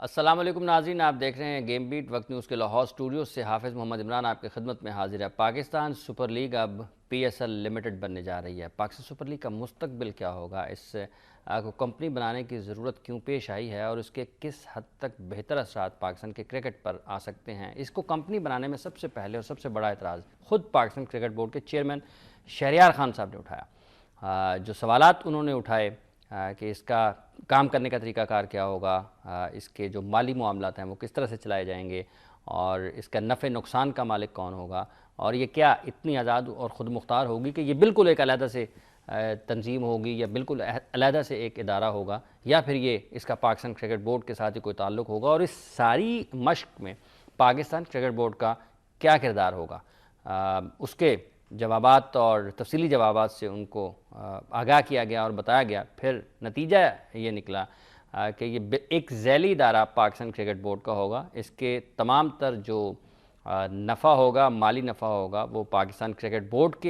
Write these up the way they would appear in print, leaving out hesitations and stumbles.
السلام علیکم ناظرین، آپ دیکھ رہے ہیں گیم بیٹ وقت نیوز کے لاہور اسٹوڈیوز سے حافظ محمد عمران آپ کی خدمت میں حاضر ہے۔ پاکستان سپر لیگ اب پی ایس ایل لمیٹڈ بننے جا رہی ہے۔ پاکستان سپر لیگ کا مستقبل کیا ہوگا، اس کو کمپنی بنانے کی ضرورت کیوں پیش آئی ہے اور اس کے کس حد تک بہتر اثرات پاکستان کے کرکٹ پر آ سکتے ہیں، اس کو کمپنی بنانے میں سب سے پہلے اور سب سے بڑا اعتراض خود پاکستان کرکٹ بورڈ کے چیئرمین شہریار خان صاحب نے اٹھایا۔ جو سوالات انہوں نے اٹھائے کہ اس کا کام کرنے کا طریقہ کار کیا ہوگا، اس کے جو مالی معاملات ہیں وہ کس طرح سے چلائے جائیں گے، اور اس کا نفع نقصان کا مالک کون ہوگا، اور یہ کیا اتنی آزاد اور خود مختار ہوگی کہ یہ بالکل ایک علیحدہ سے تنظیم ہوگی یا بالکل علیحدہ سے ایک ادارہ ہوگا، یا پھر یہ اس کا پاکستان کرکٹ بورڈ کے ساتھ ہی کوئی تعلق ہوگا، اور اس ساری مشق میں پاکستان کرکٹ بورڈ کا کیا کردار ہوگا۔ اس کے جوابات اور تفصیلی جوابات سے ان کو آگاہ کیا گیا اور بتایا گیا۔ پھر نتیجہ یہ نکلا کہ یہ ایک ذیلی ادارہ پاکستان کرکٹ بورڈ کا ہوگا۔ اس کے تمام تر جو نفع ہوگا، مالی نفع ہوگا، وہ پاکستان کرکٹ بورڈ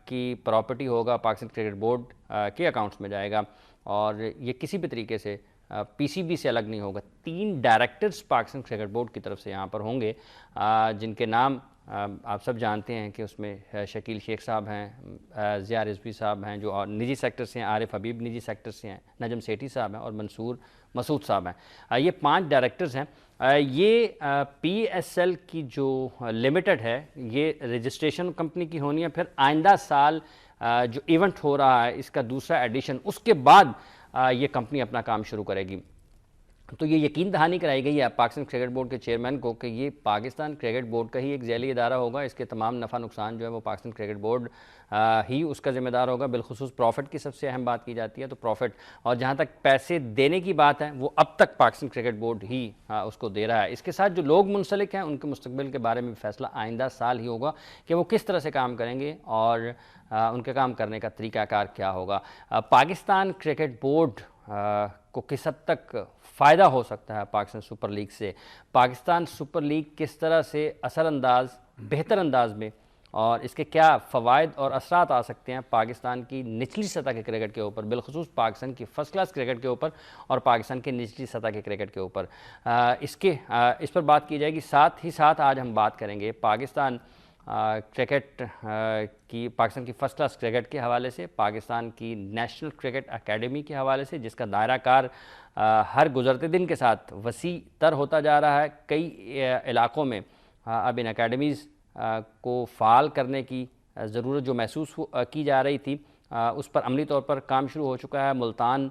کی پراپرٹی ہوگا، پاکستان کرکٹ بورڈ کے اکاؤنٹس میں جائے گا، اور یہ کسی بھی طریقے سے پی سی بی سے الگ نہیں ہوگا۔ 3 ڈائریکٹرز پاکستان کرکٹ بورڈ کی طرف سے یہاں پر ہوں گے، جن کے نام آپ سب جانتے ہیں کہ اس میں شکیل شیخ صاحب ہیں، ضیاء رضوی صاحب ہیں جو نجی سیکٹر سے ہیں، عارف حبیب نجی سیکٹر سے ہیں، نجم سیٹھی صاحب ہیں، اور منصور مسعود صاحب ہیں۔ یہ 5 ڈائریکٹرز ہیں۔ یہ پی ایس ایل کی جو لمیٹڈ ہے یہ رجسٹریشن کمپنی کی ہونی ہے، پھر آئندہ سال جو ایونٹ ہو رہا ہے اس کا دوسرا ایڈیشن، اس کے بعد یہ کمپنی اپنا کام شروع کرے گی۔ تو یہ یقین دہانی کرائی گئی ہے پاکستان کرکٹ بورڈ کے چیئرمین کو کہ یہ پاکستان کرکٹ بورڈ کا ہی ایک ذیلی ادارہ ہوگا، اس کے تمام نفع نقصان جو ہے وہ پاکستان کرکٹ بورڈ ہی اس کا ذمہ دار ہوگا۔ بالخصوص پروفٹ کی سب سے اہم بات کی جاتی ہے تو پروفٹ، اور جہاں تک پیسے دینے کی بات ہے وہ اب تک پاکستان کرکٹ بورڈ ہی اس کو دے رہا ہے۔ اس کے ساتھ جو لوگ منسلک ہیں ان کے مستقبل کے بارے میں فیصلہ آئندہ سال ہی ہوگا کہ وہ کس طرح سے کام کریں گے اور ان کے کام کرنے کا طریقہ کار کیا ہوگا۔ پاکستان کرکٹ بورڈ کو کس حد تک فائدہ ہو سکتا ہے پاکستان سپر لیگ سے، پاکستان سپر لیگ کس طرح سے اثر انداز بہتر انداز میں، اور اس کے کیا فوائد اور اثرات آ سکتے ہیں پاکستان کی نچلی سطح کے کرکٹ کے اوپر، بالخصوص پاکستان کی فرسٹ کلاس کرکٹ کے اوپر اور پاکستان کی نچلی سطح کے کرکٹ کے اوپر، اس پر بات کی جائے گی۔ ساتھ ہی ساتھ آج ہم بات کریں گے پاکستان پاکستان کی فرسٹ کلاس کرکٹ کے حوالے سے، پاکستان کی نیشنل کرکٹ اکیڈمی کے حوالے سے، جس کا دائرہ کار ہر گزرتے دن کے ساتھ وسیع تر ہوتا جا رہا ہے۔ کئی علاقوں میں اب ان اکیڈمیز کو فعال کرنے کی ضرورت جو محسوس کی جا رہی تھی اس پر عملی طور پر کام شروع ہو چکا ہے۔ ملتان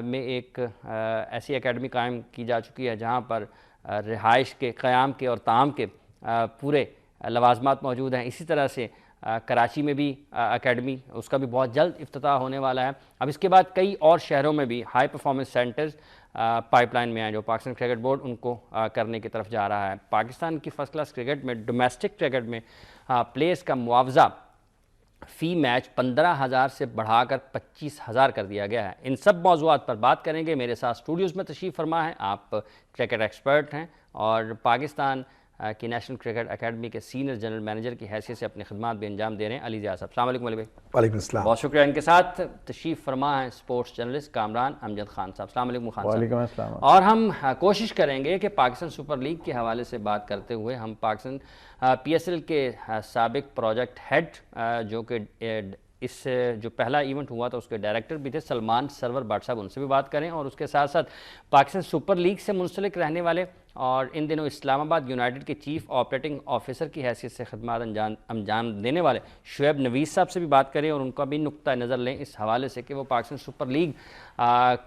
میں ایک ایسی اکیڈمی قائم کی جا چکی ہے جہاں پر رہائش کے، قیام کے اور طعام کے پورے لوازمات موجود ہیں۔ اسی طرح سے کراچی میں بھی اکیڈمی، اس کا بھی بہت جلد افتتاح ہونے والا ہے۔ اب اس کے بعد کئی اور شہروں میں بھی high performance centres pipe line میں ہیں جو پاکستان کرکٹ بورڈ ان کو کرنے کی طرف جا رہا ہے۔ پاکستان کی فرسٹ کلاس کرکٹ میں، ڈومیسٹک کرکٹ میں پلیئرز کا معاوضہ فی میچ 15,000 سے بڑھا کر 25,000 کر دیا گیا ہے۔ ان سب موضوعات پر بات کریں گے۔ میرے ساتھ اسٹوڈیوز میں تشریف فرما ہیں، آپ کرکٹ ایکسپرٹ ہیں اور پاکستان کی نیشنل کرکٹ اکیڈمی کے سینئر جنرل مینیجر کی حیثیت سے اپنی خدمات بھی انجام دے رہے ہیں، علی ضیاء صاحب۔ السلام علیکم علی بھائی۔ وعلیکم السلام۔ بہت شکریہ۔ ان کے ساتھ تشریف فرما ہیں اسپورٹس جرنلسٹ کامران امجد خان صاحب۔ السلام علیکم خان صاحب۔ وعلیکم السلام۔ اور ہم کوشش کریں گے کہ پاکستان سپر لیگ کے حوالے سے بات کرتے ہوئے ہم پاکستان پی ایس ایل کے سابق پروجیکٹ ہیڈ جو کہ اس جو پہلا ایونٹ ہوا تھا اس کے ڈائریکٹر بھی تھے سلمان سرور بٹ صاحب، ان سے بھی بات کریں، اور اس کے ساتھ ساتھ پاکستان سپر لیگ سے منسلک رہنے والے اور ان دنوں اسلام آباد یونائٹڈ کے چیف آپریٹنگ آفیسر کی حیثیت سے خدمات انجام دینے والے شعیب نویس صاحب سے بھی بات کریں اور ان کا بھی نقطہ نظر لیں اس حوالے سے کہ وہ پاکستان سپر لیگ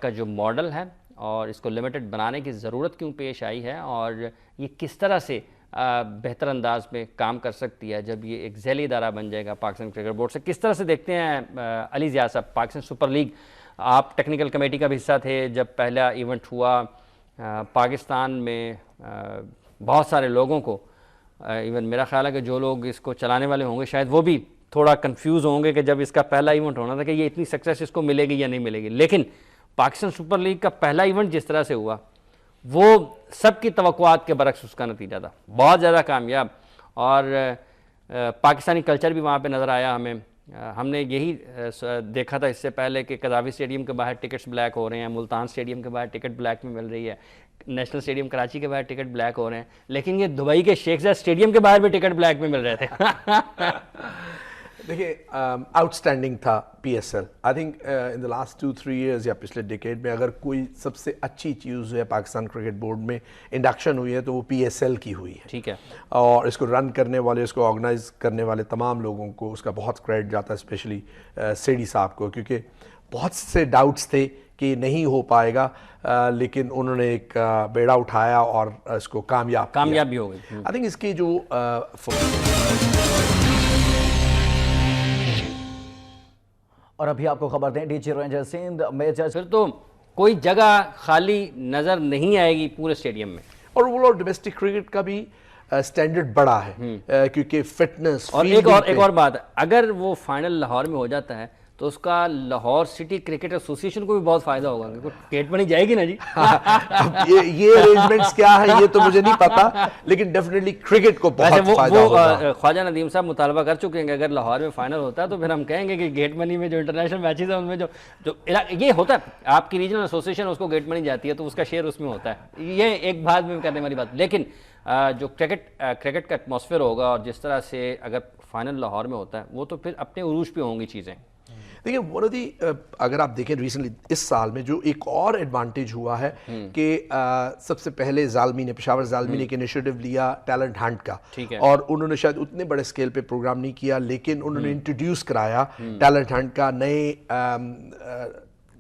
کا جو ماڈل ہے اور اس کو لمیٹڈ بنانے کی ضرورت کیوں پیش آئی ہے، اور یہ کس طرح سے بہتر انداز میں کام کر سکتی ہے جب یہ ایک ذیلی ادارہ بن جائے گا پاکستان کرکٹ بورڈ سے۔ کس طرح سے دیکھتے ہیں علی ضیاء صاحب پاکستان سپر لیگ؟ آپ ٹیکنیکل کمیٹی کا بھی حصہ تھے جب پہلا ایونٹ ہوا، پاکستان میں بہت سارے لوگوں کو، ایون میرا خیال ہے کہ جو لوگ اس کو چلانے والے ہوں گے شاید وہ بھی تھوڑا کنفیوز ہوں گے کہ جب اس کا پہلا ایونٹ ہونا تھا کہ یہ اتنی سکسیس اس کو ملے گی یا نہیں ملے گی، لیکن پاکستان سپر لیگ کا پہلا ایونٹ جس طرح سے ہوا وہ سب کی توقعات کے برعکس اس کا نتیجہ تھا، بہت زیادہ کامیاب، اور پاکستانی کلچر بھی وہاں پہ نظر آیا ہمیں، ہم نے یہی دیکھا تھا اس سے پہلے کہ قذافی اسٹیڈیم کے باہر ٹکٹس بلیک ہو رہے ہیں, ملتان اسٹیڈیم کے باہر ٹکٹ بلیک میں مل رہی ہے, نیشنل اسٹیڈیم کراچی کے باہر ٹکٹ بلیک ہو رہے ہیں, لیکن یہ دبئی کے شیخ زاید اسٹیڈیم کے باہر بھی ٹکٹ بلیک میں مل رہے تھے. دیکھیے آؤٹ اسٹینڈنگ تھا پی S L. I think in the last 2-3 years یا پچھلے ڈیکیڈ میں اگر کوئی سب سے اچھی چیز ہے پاکستان کرکٹ بورڈ میں انڈکشن ہوئی ہے تو وہ پی ایس ایل کی ہوئی ہے. ٹھیک ہے. اور اس کو رن کرنے والے, اس کو آرگنائز کرنے والے تمام لوگوں کو اس کا بہت کریڈٹ جاتا ہے, اسپیشلی سیڈی صاحب کو, کیونکہ بہت سے ڈاؤٹس تھے کہ نہیں ہو پائے گا, لیکن انہوں نے ایک بیڑا اٹھایا اور اس کو کامیاب بھی ہو گئی. آئی تھنک اس کی جو اور ابھی آپ کو خبر دیں D G ranger Sindh major پھر تو کوئی جگہ خالی نظر نہیں آئے گی پورے اسٹیڈیم میں. اور وہ ڈومیسٹک کرکٹ کا بھی سٹینڈرڈ بڑا ہے, کیونکہ فٹنس. اور ایک اور بات, اگر وہ فائنل لاہور میں ہو جاتا ہے تو اس کا لاہور سٹی کرکٹ ایسوسیشن کو بھی بہت فائدہ ہوگا, گیٹ بنی جائے گی نا جی. یہ ارینجمنٹس کیا ہے یہ تو مجھے نہیں پتا, لیکن ڈیفینیٹلی کرکٹ کو بہت فائدہ ہوگا. خواجہ ندیم صاحب مطالبہ کر چکے ہیں کہ اگر لاہور میں فائنل ہوتا ہے تو پھر ہم کہیں گے کہ گیٹ منی میں جو انٹرنیشنل میچز ہیں ان میں جو یہ ہوتا ہے, آپ کی ریجنل ایسوسیشن اس کو گیٹ منی جاتی ہے تو اس کا شیئر اس میں ہوتا ہے. یہ ایک بات میں کرنے والی بات, لیکن جو کرکٹ کا ایٹماسفیئر ہوگا اور جس طرح سے اگر فائنل لاہور میں ہوتا ہے وہ تو پھر اپنے عروج پہ ہوں گی چیزیں. دیکھیں ون آف دی, اگر آپ دیکھیں ریسنٹلی اس سال میں جو ایک اور ایڈوانٹیج ہوا ہے کہ سب سے پہلے زالمی نے, پشاور زالمی نے ایک انیشیٹو لیا ٹیلنٹ ہنٹ کا, اور انہوں نے شاید اتنے بڑے اسکیل پہ پروگرام نہیں کیا, لیکن انہوں نے انٹروڈیوس کرایا ٹیلنٹ ہنٹ کا, نئے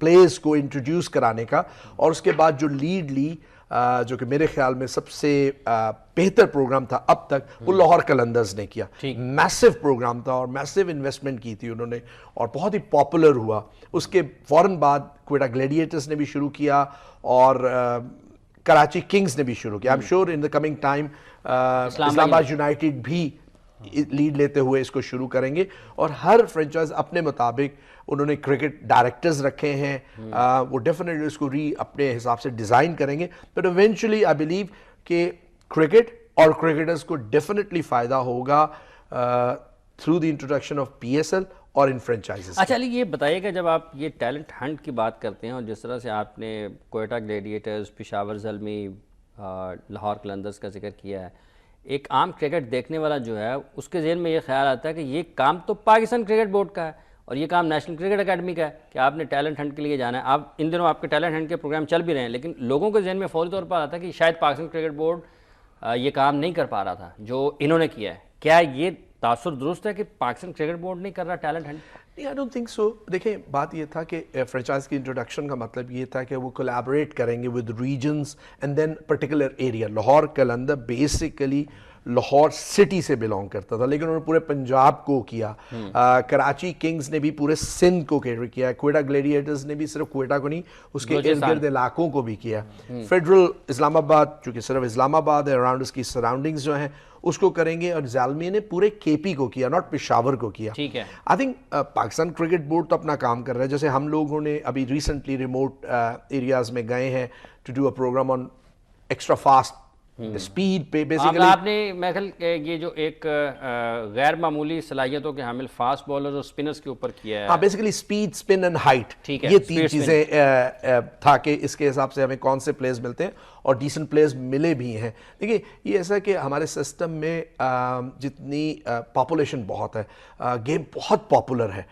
پلیئرز کو انٹروڈیوس کرانے کا, اور اس کے بعد جو لیڈ لی جو کہ میرے خیال میں سب سے بہتر پروگرام تھا اب تک, وہ لاہور قلندرز نے کیا. میسو پروگرام تھا اور میسو انویسٹمنٹ کی تھی انہوں نے, اور بہت ہی پاپولر ہوا. اس کے فوراً بعد کوئٹہ گلیڈیٹرز نے بھی شروع کیا اور کراچی کنگز نے بھی شروع کیا. I am sure in the coming time Islamabad United بھی لیڈ لیتے ہوئے اس کو شروع کریں گے, اور ہر فرینچائز اپنے مطابق انہوں نے کرکٹ ڈائریکٹرز رکھے ہیں, وہ ڈیفینیٹلی اس کو اپنے حساب سے ڈیزائن کریں گے. بٹ ایونچولی آئی بلیو کہ کرکٹ اور کرکٹرز کو ڈیفینیٹلی فائدہ ہوگا through the introduction of P S L اور ان فرینچائزز. اچھا علی, یہ بتائیے گا جب آپ یہ ٹیلنٹ ہنٹ کی بات کرتے ہیں اور جس طرح سے آپ نے کوئٹہ گلیڈیٹرز, پشاور زلمی, لاہور قلندرز کا ذکر کیا ہے, ایک عام کرکٹ دیکھنے والا جو ہے اس کے ذہن میں یہ خیال آتا ہے کہ یہ کام تو پاکستان کرکٹ بورڈ کا ہے اور یہ کام نیشنل کرکٹ اکیڈمی کا ہے کہ آپ نے ٹیلنٹ ہنٹ کے لیے جانا ہے. آپ ان دنوں آپ کے ٹیلنٹ ہنٹ کے پروگرام چل بھی رہے ہیں, لیکن لوگوں کے ذہن میں فوری طور پر آتا ہے کہ شاید پاکستان کرکٹ بورڈ یہ کام نہیں کر پا رہا تھا جو انہوں نے کیا ہے. کیا یہ تاثر درست ہے کہ پاکستان کرکٹ بورڈ نہیں کر رہا talent hunt? I don't think so. دیکھیں بات یہ تھا کہ فرینچائز کی انٹروڈکشن کا مطلب یہ تھا کہ وہ کولیبریٹ کریں گے with regions and then particular area. Lahore Qalandar basically Lahore city سے بلانگ کرتا تھا, لیکن انہوں نے پورے پنجاب کو کیا. کراچی کنگز نے بھی پورے سندھ کو کیٹر کیا. کوئٹہ گلیڈیٹرز نے بھی صرف کوئٹہ کو نہیں اس کے ارد گرد علاقوں کو بھی کیا. فیڈرل اسلام آباد چونکہ صرف اسلام آباد ہے, اراؤنڈ اس کی سراؤنڈنگز جو ہیں اس کو کریں گے, اور زالمی نے پورے کے پی کو کیا, ناٹ پشاور کو کیا. I think Pakistan cricket board تو اپنا کام کر رہا ہے. جیسے ہم لوگوں نے ابھی ریسنٹلی ریموٹ ایریاز میں گئے ہیں to do a program on extra fast speed پہ. بیسیکلی آپ نے میں خیال یہ جو ایک غیر معمولی صلاحیتوں کے حامل فاسٹ بالرز اور سپنرز کے اوپر کیا ہے. ہاں, basically speed, spin and height, یہ تین چیزیں تھا کہ اس کے حساب سے ہمیں کون سے پلیئرز ملتے ہیں, اور ڈیسنٹ پلیئرز ملے بھی ہیں. دیکھیے یہ ایسا کہ ہمارے سسٹم میں جتنی پاپولیشن بہت ہے, گیم بہت پاپولر ہے,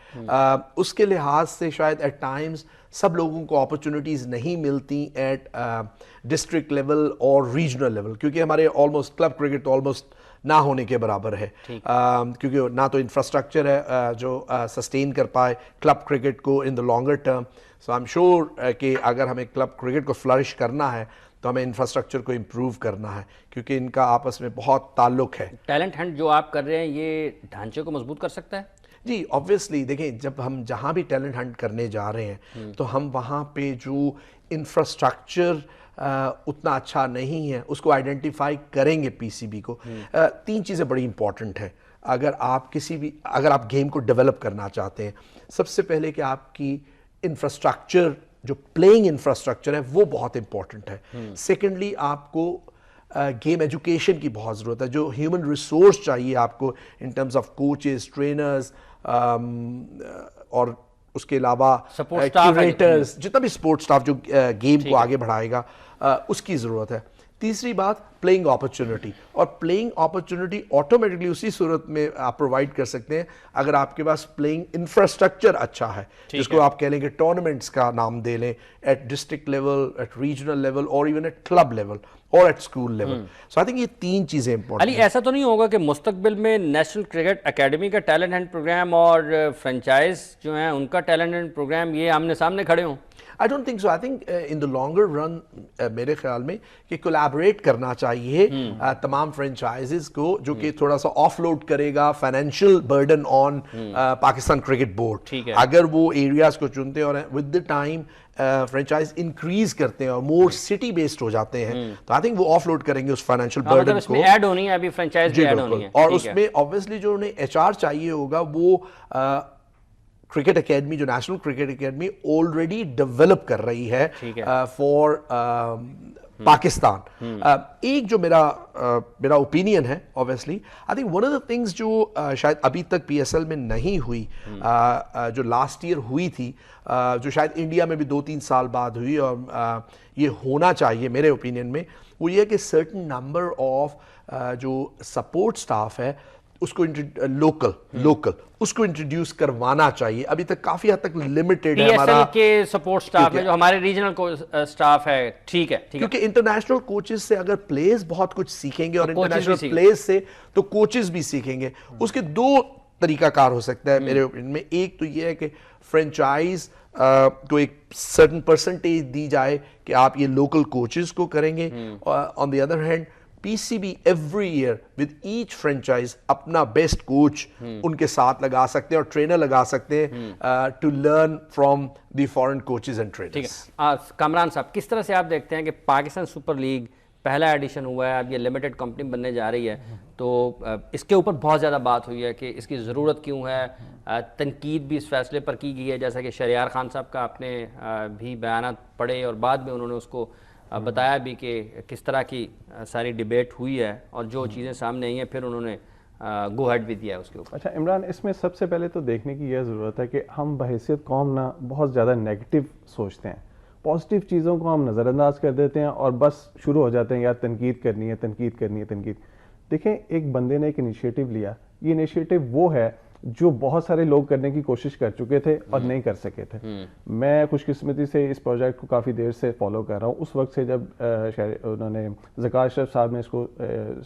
اس کے لحاظ سے شاید ایٹ ٹائمز سب لوگوں کو اپرچونیٹیز نہیں ملتی ایٹ ڈسٹرکٹ لیول اور ریجنل لیول, کیونکہ ہمارے آلموسٹ کلب کرکٹ تو آلموسٹ نہ ہونے کے برابر ہے, کیونکہ نہ تو انفراسٹرکچر ہے جو سسٹین کر پائے کلب کرکٹ کو in the longer term. So I am sure کہ اگر ہمیں کلب کرکٹ کو فلرش کرنا ہے تو ہمیں انفراسٹرکچر کو امپروو کرنا ہے, کیونکہ ان کا آپس میں بہت تعلق ہے. ٹیلنٹ ہنٹ جو آپ کر رہے ہیں یہ ڈھانچے کو مضبوط کر سکتا ہے؟ جی آبویسلی. دیکھیں جب ہم جہاں بھی ٹیلنٹ ہنٹ کرنے جا رہے ہیں تو ہم وہاں پہ جو انفراسٹرکچر اتنا اچھا نہیں ہے اس کو آئیڈینٹیفائی کریں گے. پی سی بی کو تین چیزیں بڑی امپورٹنٹ ہیں اگر آپ گیم کو ڈیولپ کرنا چاہتے ہیں. سب سے پہلے کہ آپ کی انفراسٹرکچر جو پلینگ انفراسٹرکچر ہے وہ بہت امپورٹنٹ ہے. سیکنڈلی آپ کو گیم ایجوکیشن کی بہت ضرورت ہے. جو ہیومن ریسورس چاہیے آپ کو in terms of coaches, trainers اور اس کے علاوہ کیوریٹرز, جتنا بھی سپورٹ سٹاف جو گیم کو آگے بڑھائے گا, اس کی ضرورت ہے. تیسری بات پلینگ اپرچونٹی, اور پلینگ اپرچونٹی آٹومیٹکلی اسی صورت میں آپ پرووائڈ کر سکتے ہیں اگر آپ کے پاس پلینگ انفراسٹرکچر اچھا ہے, جس کو آپ کہہ لیں کہ ٹورنامنٹس کا نام دے لیں at district level, at regional level, اور ایون ایٹ کلب لیول اور at school level. So I think یہ 3 چیزیں امپورٹنٹ علی, ایسا تو نہیں ہوگا کہ مستقبل میں نیشنل کرکٹ اکیڈمی کا ٹیلنٹ ہنٹ پروگرام اور فرنچائز جو ہیں ان کا ٹیلنٹ ہنٹ پروگرام یہ آمنے سامنے کھڑے ہوں؟ I don't think so. I think in the longer run میرے خیال میں کہ کولیبریٹ کرنا چاہیے تمام فرنچائزز کو, جو کہ تھوڑا سا آف لوڈ کرے گا financial burden on Pakistan cricket board. اگر وہ ایریاز کو چنتے ہیں اور with the time franchise increase کرتے ہیں اور مور سٹی بیسڈ ہو جاتے ہیں, تو آئی تھنک وہ آف لوڈ کریں گے اس فائنینشیل برڈن کو. اس میں ایڈ ہونی ہے ابھی فرنچائز بھی ایڈ ہونی ہے, اور اس میں obviously جو انہیں ایچ آر چاہیے ہوگا وہ کرکٹ اکیڈمی, جو national cricket academy already develop کر رہی ہے فار پاکستان. ایک جو میرا اوپینین ہے obviously, I think one of the things جو شاید ابھی تک پی ایس ایل میں نہیں ہوئی, جو لاسٹ ایئر ہوئی تھی, جو شاید انڈیا میں بھی 2-3 سال بعد ہوئی, اور یہ ہونا چاہیے میرے اوپینین میں, وہ یہ کہ سرٹن نمبر آف جو سپورٹ سٹاف ہے اس کو لوکل اس کو انٹروڈیوس کروانا چاہیے. ابھی تک کافی حد تک لمیٹڈ ہے ہمارا کے سپورٹ سٹاف میں, جو ہمارے ریجنل سٹاف ہے. ٹھیک ہے, کیونکہ انٹرنیشنل کوچز سے اگر پلیئرز بہت کچھ سیکھیں گے, اور انٹرنیشنل پلیئرز سے تو کوچز بھی سیکھیں گے. اس کے 2 طریقہ کار ہو سکتا ہے میرے اوپینین میں. ایک تو یہ ہے کہ فرنچائز کو ایک سرٹن پرسنٹیج دی جائے کہ آپ یہ لوکل کوچز کو کریں گے. آن the other hand P C be every year with each franchise اپنا بیسٹ کوچ ان کے ساتھ لگا سکتے ہیں اور ٹرینر لگا سکتے ہیں to learn from the foreign coaches and trainers. ٹھیک ہے کامران صاحب, کس طرح سے آپ دیکھتے ہیں کہ پاکستان سپر لیگ پہلا ایڈیشن ہوا ہے, اب یہ لمیٹڈ کمپنی بننے جا رہی ہے, تو اس کے اوپر بہت زیادہ بات ہوئی ہے کہ اس کی ضرورت کیوں ہے, تنقید بھی اس فیصلے پر کی گئی ہے, جیسا کہ شہریار خان صاحب کا آپ نے بھی بیانات پڑھے اور بعد میں انہوں نے اس کو بتایا بھی کہ کس طرح کی ساری ڈیبیٹ ہوئی ہے اور جو چیزیں سامنے آئی ہیں پھر انہوں نے گو ہیڈ بھی دیا ہے اس کے اوپر. اچھا عمران, اس میں سب سے پہلے تو دیکھنے کی یہ ضرورت ہے کہ ہم بحیثیت قوم نہ بہت زیادہ نیگیٹو سوچتے ہیں, پازیٹیو چیزوں کو ہم نظر انداز کر دیتے ہیں اور بس شروع ہو جاتے ہیں یار تنقید کرنی ہے. دیکھیں, ایک بندے نے ایک انیشیٹو لیا, یہ انیشیٹو وہ ہے جو بہت سارے لوگ کرنے کی کوشش کر چکے تھے اور نہیں کر سکے تھے. میں خوش قسمتی سے اس پروجیکٹ کو کافی دیر سے فالو کر رہا ہوں. اس وقت سے جب انہوں نے ذکا اشرف صاحب نے اس کو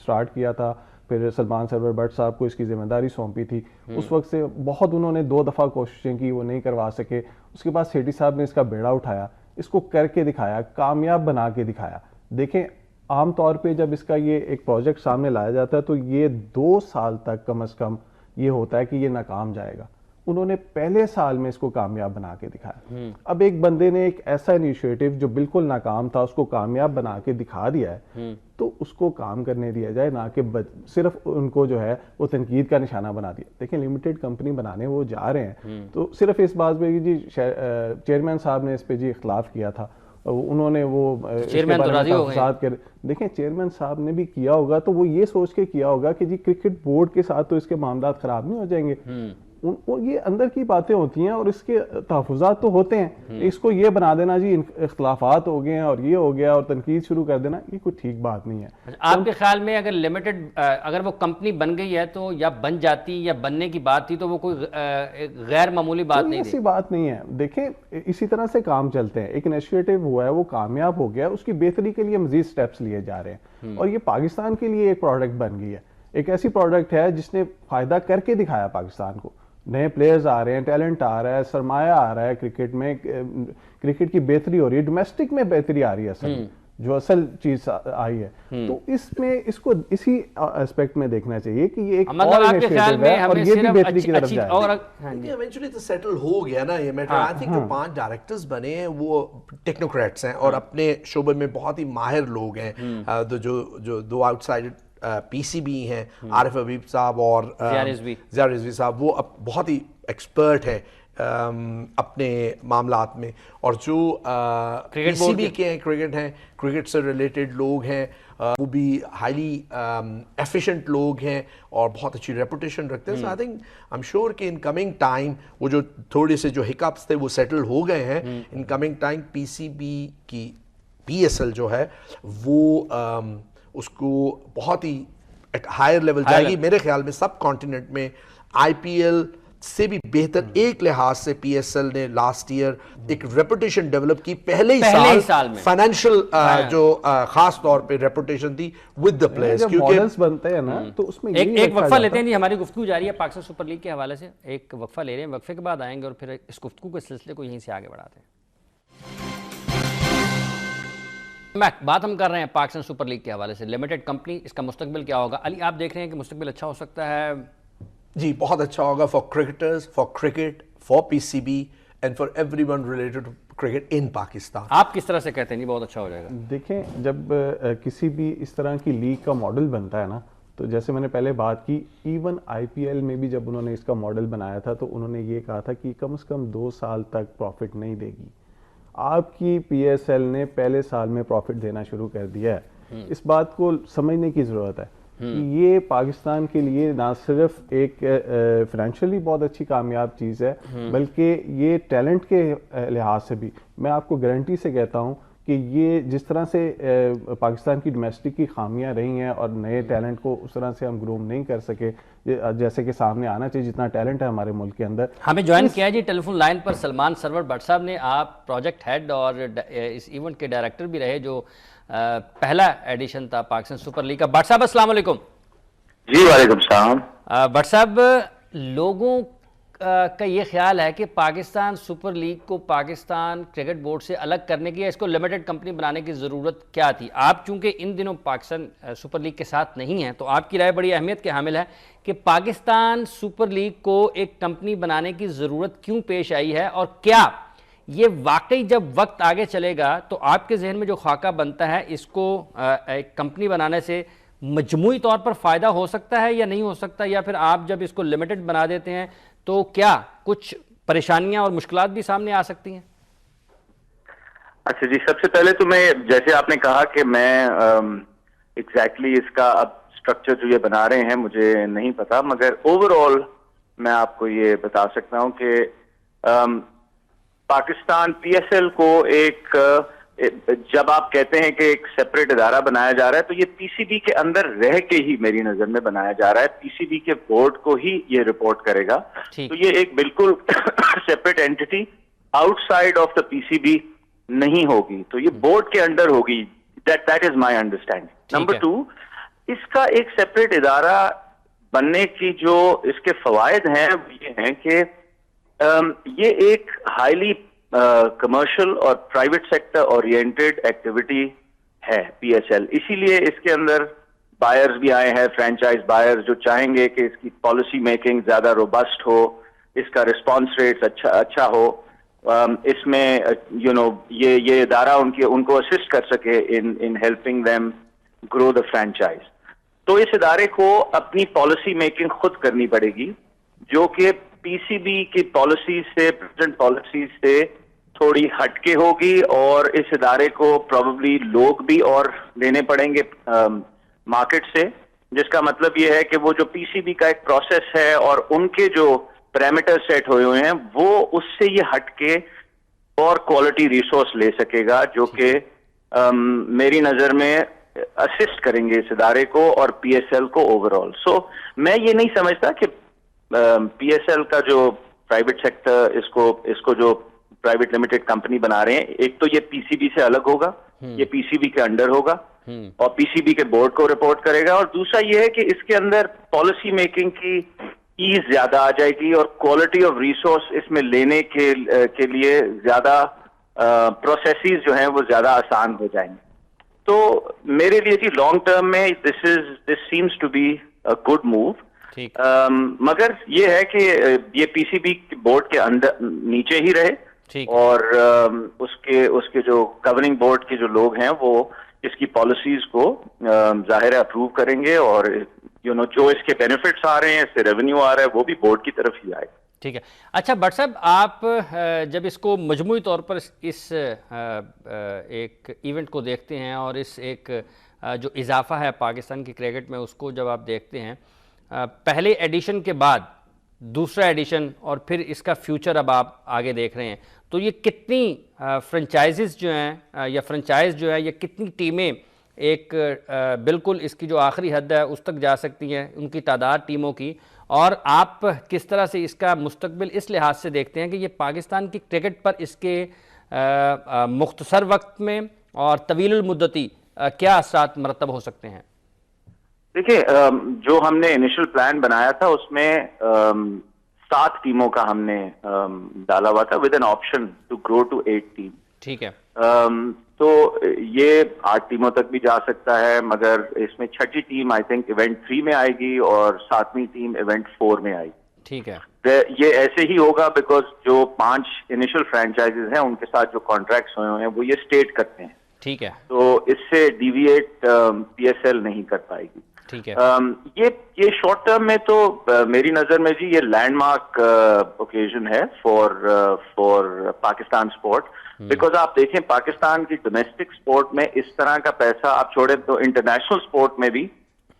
سٹارٹ کیا تھا, پھر سلمان سرور بٹ صاحب کو اس کی ذمہ داری سونپی تھی, اس وقت سے بہت انہوں نے 2 دفعہ کوششیں کی, وہ نہیں کروا سکے. اس کے بعد سیٹھی صاحب نے اس کا بیڑا اٹھایا, اس کو کر کے دکھایا, کامیاب بنا کے دکھایا. دیکھیں, عام طور پہ جب اس کا یہ ایک پروجیکٹ سامنے لایا جاتا ہے تو یہ 2 سال تک کم از کم یہ ہوتا ہے کہ یہ ناکام جائے گا. انہوں نے پہلے سال میں اس کو کامیاب بنا کے دکھایا. اب ایک بندے نے ایک ایسا انیشیٹو جو بالکل ناکام تھا اس کو کامیاب بنا کے دکھا دیا ہے, تو اس کو کام کرنے دیا جائے, نہ کہ صرف ان کو جو ہے وہ تنقید کا نشانہ بنا دیا. دیکھیں, لمیٹڈ کمپنی بنانے وہ جا رہے ہیں, تو صرف اس بات پہ جی چیئرمین صاحب نے اس پہ جی اختلاف کیا تھا, انہوں نے وہ دیکھیں چیئرمین صاحب نے بھی کیا ہوگا تو وہ یہ سوچ کے کیا ہوگا کہ جی کرکٹ بورڈ کے ساتھ تو اس کے معاملات خراب نہیں ہو جائیں گے. یہ اندر کی باتیں ہوتی ہیں اور اس کے تحفظات تو ہوتے ہیں. اس کو یہ بنا دینا جی اختلافات ہو گئے ہیں اور یہ ہو گیا اور تنقید شروع کر دینا, یہ کوئی ٹھیک بات نہیں ہے. آپ کے خیال میں اگر لمیٹڈ اگر وہ کمپنی بن گئی ہے تو یا بن جاتی یا بننے کی بات تھی تو وہ کوئی غیر معمولی بات نہیں تھی؟ ایسی بات نہیں ہے. دیکھیں, اسی طرح سے کام چلتے ہیں. ایک انیشیٹو ہوا ہے, وہ کامیاب ہو گیا, اس کی بہتری کے لیے مزید سٹیپس لیے جا رہے ہیں, اور یہ پاکستان کے لیے ایک پروڈکٹ بن گئی ہے. ایک ایسی پروڈکٹ ہے جس نے فائدہ کر کے دکھایا پاکستان کو. نئے پلیئرز آ رہے ہیں, ٹیلنٹ آ رہا ہے, سرمایہ آ رہا ہے کرکٹ میں, کرکٹ کی بہتری ہو رہی ہے, ڈومیسٹک میں بہتری آ رہی ہے اصل جو اصل چیز آئی ہے. تو اس میں اس کو اسی اسپیکٹ میں دیکھنا چاہیے کہ یہ ایک اور انیشیٹو ہے اور یہ بھی بہتری کی طرف جائے گا. ایونچولی تو سیٹل ہو گیا نا یہ میٹر. آئی تھنک جو 5 ڈائریکٹرز بنے ہیں وہ ٹیکنوکریٹس ہیں اور اپنے شعبے میں بہت ہی ماہر لوگ ہیں. جو 2 out side P C be ہیں, عارف حبیب صاحب اور زیار رضوی صاحب, وہ اب بہت ہی ایکسپرٹ ہیں اپنے معاملات میں, اور جو پی سی بی کے ہیں کرکٹ ہیں, کرکٹ سے ریلیٹڈ لوگ ہیں, وہ بھی ہائیلی ایفیشینٹ لوگ ہیں اور بہت اچھی ریپوٹیشن رکھتے ہیں. So I think I'm am sure کہ ان کمنگ ٹائم وہ جو تھوڑے سے جو ہکپس تھے وہ سیٹل ہو گئے ہیں. In coming time P C B کی پی ایس ایل جو ہے وہ اس کو بہت ہی ہائر لیول جائے گی. میرے خیال میں سب کانٹیننٹ میں آئی پی ایل سے بھی بہتر ایک لحاظ سے پی ایس ایل نے لاسٹ ایئر ایک ریپوٹیشن ڈیولپ کی پہلے ہی سال میں. فائنینشیل جو خاص طور پہ ریپوٹیشن تھی ود دا پلیئرز, جب ماڈلز بنتے ہیں نا تو اس میں ایک وقفہ لیتے ہیں جی. ہماری گفتگو جاری ہے پاکستان سپر لیگ کے حوالے سے, ایک وقفہ لے رہے ہیں, وقفے کے بعد آئیں گے اور پھر اس گفتگو کے سلسلے کو یہیں سے آگے بڑھاتے ہیں. بات ہم کر رہے ہیں پاکستان سپر لیگ کے حوالے سے, لمیٹڈ کمپنی, اس کا مستقبل کیا ہوگا؟ علی آپ دیکھ رہے ہیں کہ مستقبل اچھا ہو سکتا ہے؟ جی بہت اچھا ہوگا for cricketers, for cricket, for P C be and for every one related to cricket ان پاکستان. آپ کس طرح سے کہتے ہیں جی بہت اچھا ہو جائے گا؟ دیکھیں جب کسی بھی اس طرح کی لیگ کا ماڈل بنتا ہے نا, تو جیسے میں نے پہلے بات کی, ایون آئی پی ایل میں بھی جب انہوں نے اس کا ماڈل بنایا تھا تو انہوں نے یہ کہا تھا کہ کم از کم 2 سال تک پروفٹ نہیں دے گی. آپ کی پی ایس ایل نے پہلے سال میں پروفٹ دینا شروع کر دیا ہے. اس بات کو سمجھنے کی ضرورت ہے کہ یہ پاکستان کے لیے نہ صرف ایک فائنینشلی بہت اچھی کامیاب چیز ہے, بلکہ یہ ٹیلنٹ کے لحاظ سے بھی میں آپ کو گارنٹی سے کہتا ہوں کہ یہ جس طرح سے پاکستان کی ڈومیسٹک کی خامیاں رہی ہیں اور نئے ٹیلنٹ کو اس طرح سے ہم گروم نہیں کر سکے جیسے کہ سامنے آنا چاہیے جتنا ٹیلنٹ ہے ہمارے ملک کے اندر. ہمیں جوائن کیا ہے جی ٹیلی فون لائن پر سلمان سرور بٹ صاحب نے. آپ پروجیکٹ ہیڈ اور اس ایونٹ کے ڈائریکٹر بھی رہے جو پہلا ایڈیشن تھا پاکستان سپر لیگ کا. بٹ صاحب السلام علیکم. جی وعلیکم السلام. بٹ صاحب, لوگوں کا یہ خیال ہے کہ پاکستان سپر لیگ کو پاکستان کرکٹ بورڈ سے الگ کرنے کی یا اس کو لمیٹڈ کمپنی بنانے کی ضرورت کیا تھی؟ آپ چونکہ ان دنوں پاکستان سپر لیگ کے ساتھ نہیں ہیں تو آپ کی رائے بڑی اہمیت کے حامل ہے کہ پاکستان سپر لیگ کو ایک کمپنی بنانے کی ضرورت کیوں پیش آئی ہے, اور کیا یہ واقعی جب وقت آگے چلے گا تو آپ کے ذہن میں جو خاکہ بنتا ہے اس کو ایک کمپنی بنانے سے مجموعی طور پر فائدہ ہو سکتا ہے یا نہیں ہو سکتا, یا پھر آپ جب اس کو لمیٹڈ بنا دیتے ہیں تو کیا کچھ پریشانیاں اور مشکلات بھی سامنے آ سکتی ہیں؟ اچھا جی, سب سے پہلے تو میں جیسے آپ نے کہا کہ میں ایگزیکٹلی اس کا اب اسٹرکچر جو یہ بنا رہے ہیں مجھے نہیں پتا, مگر اوور آل میں آپ کو یہ بتا سکتا ہوں کہ پاکستان پی ایس ایل کو ایک جب آپ کہتے ہیں کہ ایک سیپریٹ ادارہ بنایا جا رہا ہے تو یہ پی سی بی کے اندر رہ کے ہی میری نظر میں بنایا جا رہا ہے. پی سی بی کے بورڈ کو ہی یہ رپورٹ کرے گا. تو یہ ایک بالکل separate entity outside of the P C B نہیں ہوگی, تو یہ بورڈ کے انڈر ہوگی. That is my understanding. Number 2, اس کا ایک سیپریٹ ادارہ بننے کی جو اس کے فوائد ہیں یہ ہیں کہ یہ ایک ہائیلی کمرشل اور پرائیویٹ سیکٹر اورینٹڈ ایکٹیویٹی ہے پی ایس ایل. اسی لیے اس کے اندر بائرز بھی آئے ہیں, فرینچائز بائرز جو چاہیں گے کہ اس کی پالیسی میکنگ زیادہ روبسٹ ہو, اس کا رسپانس ریٹ اچھا ہو, اس میں یہ ادارہ ان کو اسسٹ کر سکے in helping them grow the franchise. تو اس ادارے کو اپنی پالیسی میکنگ خود کرنی پڑے گی جو کہ پی سی بی کی پالیسی سے, پریزنٹ پالیسی سے تھوڑی ہٹ کے ہوگی, اور اس ادارے کو پروبیبلی لوگ بھی اور لینے پڑیں گے مارکیٹ سے, جس کا مطلب یہ ہے کہ وہ جو پی سی بی کا ایک پروسیس ہے اور ان کے جو پیرامیٹر سیٹ ہوئے ہیں وہ اس سے یہ ہٹ کے اور کوالٹی ریسورس لے سکے گا جو کہ میری نظر میں اسسٹ کریں گے اس ادارے کو اور پی ایس ایل کو اوور آل. سو میں یہ نہیں سمجھتا کہ پی ایس ایل کا جو پرائیویٹ سیکٹر اس کو جو پرائیویٹ لمیٹڈ کمپنی بنا رہے ہیں, ایک تو یہ پی سی بی سے الگ ہوگا, یہ پی سی بی کے انڈر ہوگا اور پی سی بی کے بورڈ کو رپورٹ کرے گا, اور دوسرا یہ ہے کہ اس کے اندر پالیسی میکنگ کی ایز زیادہ آ جائے گی اور کوالٹی آف ریسورس اس میں لینے کے لیے زیادہ پروسیسز جو ہیں وہ زیادہ آسان ہو جائیں گے. تو میرے لیے جی لانگ ٹرم میں this seems to be a good move. مگر یہ ہے کہ یہ پی سی بی بورڈ کے اندر نیچے ہی رہے اور اس کے جو گورننگ بورڈ کے جو لوگ ہیں وہ اس کی پالیسیز کو ظاہر ہے اپروو کریں گے, اور جو اس کے بینیفٹس آ رہے ہیں, اس سے ریونیو آ رہا ہے, وہ بھی بورڈ کی طرف ہی آئے. ٹھیک ہے. اچھا بٹ صاحب آپ جب اس کو مجموعی طور پر اس ایک ایونٹ کو دیکھتے ہیں اور اس ایک جو اضافہ ہے پاکستان کی کرکٹ میں اس کو جب آپ دیکھتے ہیں پہلے ایڈیشن کے بعد دوسرا ایڈیشن اور پھر اس کا فیوچر اب آپ آگے دیکھ رہے ہیں تو یہ کتنی فرنچائزز جو ہیں یا فرنچائز جو ہے یہ کتنی ٹیمیں ایک بالکل اس کی جو آخری حد ہے اس تک جا سکتی ہیں ان کی تعداد ٹیموں کی اور آپ کس طرح سے اس کا مستقبل اس لحاظ سے دیکھتے ہیں کہ یہ پاکستان کی کرکٹ پر اس کے مختصر وقت میں اور طویل المدتی کیا اثرات مرتب ہو سکتے ہیں؟ دیکھیں جو ہم نے انیشل پلان بنایا تھا اس میں 7 ٹیموں کا ہم نے ڈالا ہوا تھا with an option to grow to 8 team. ٹھیک ہے. تو یہ 8 ٹیموں تک بھی جا سکتا ہے مگر اس میں 6ٹھی ٹیم آئی تھنک ایونٹ 3 میں آئے گی اور 7ویں ٹیم ایونٹ 4 میں آئے گی. ٹھیک ہے. یہ ایسے ہی ہوگا بیکاز جو 5 انیشل فرینچائزز ہیں ان کے ساتھ جو کانٹریکٹس ہوئے ہیں وہ یہ اسٹیٹ کرتے ہیں. ٹھیک ہے. تو اس سے ڈیویٹ پی ایس ایل نہیں کر پائے گی. ٹھیک ہے. یہ شارٹ ٹرم میں تو میری نظر میں جی یہ لینڈ مارک اوکیزن ہے فار پاکستان اسپورٹ بیکاز آپ دیکھیں پاکستان کی ڈومیسٹک اسپورٹ میں اس طرح کا پیسہ آپ چھوڑیں تو انٹرنیشنل اسپورٹ میں بھی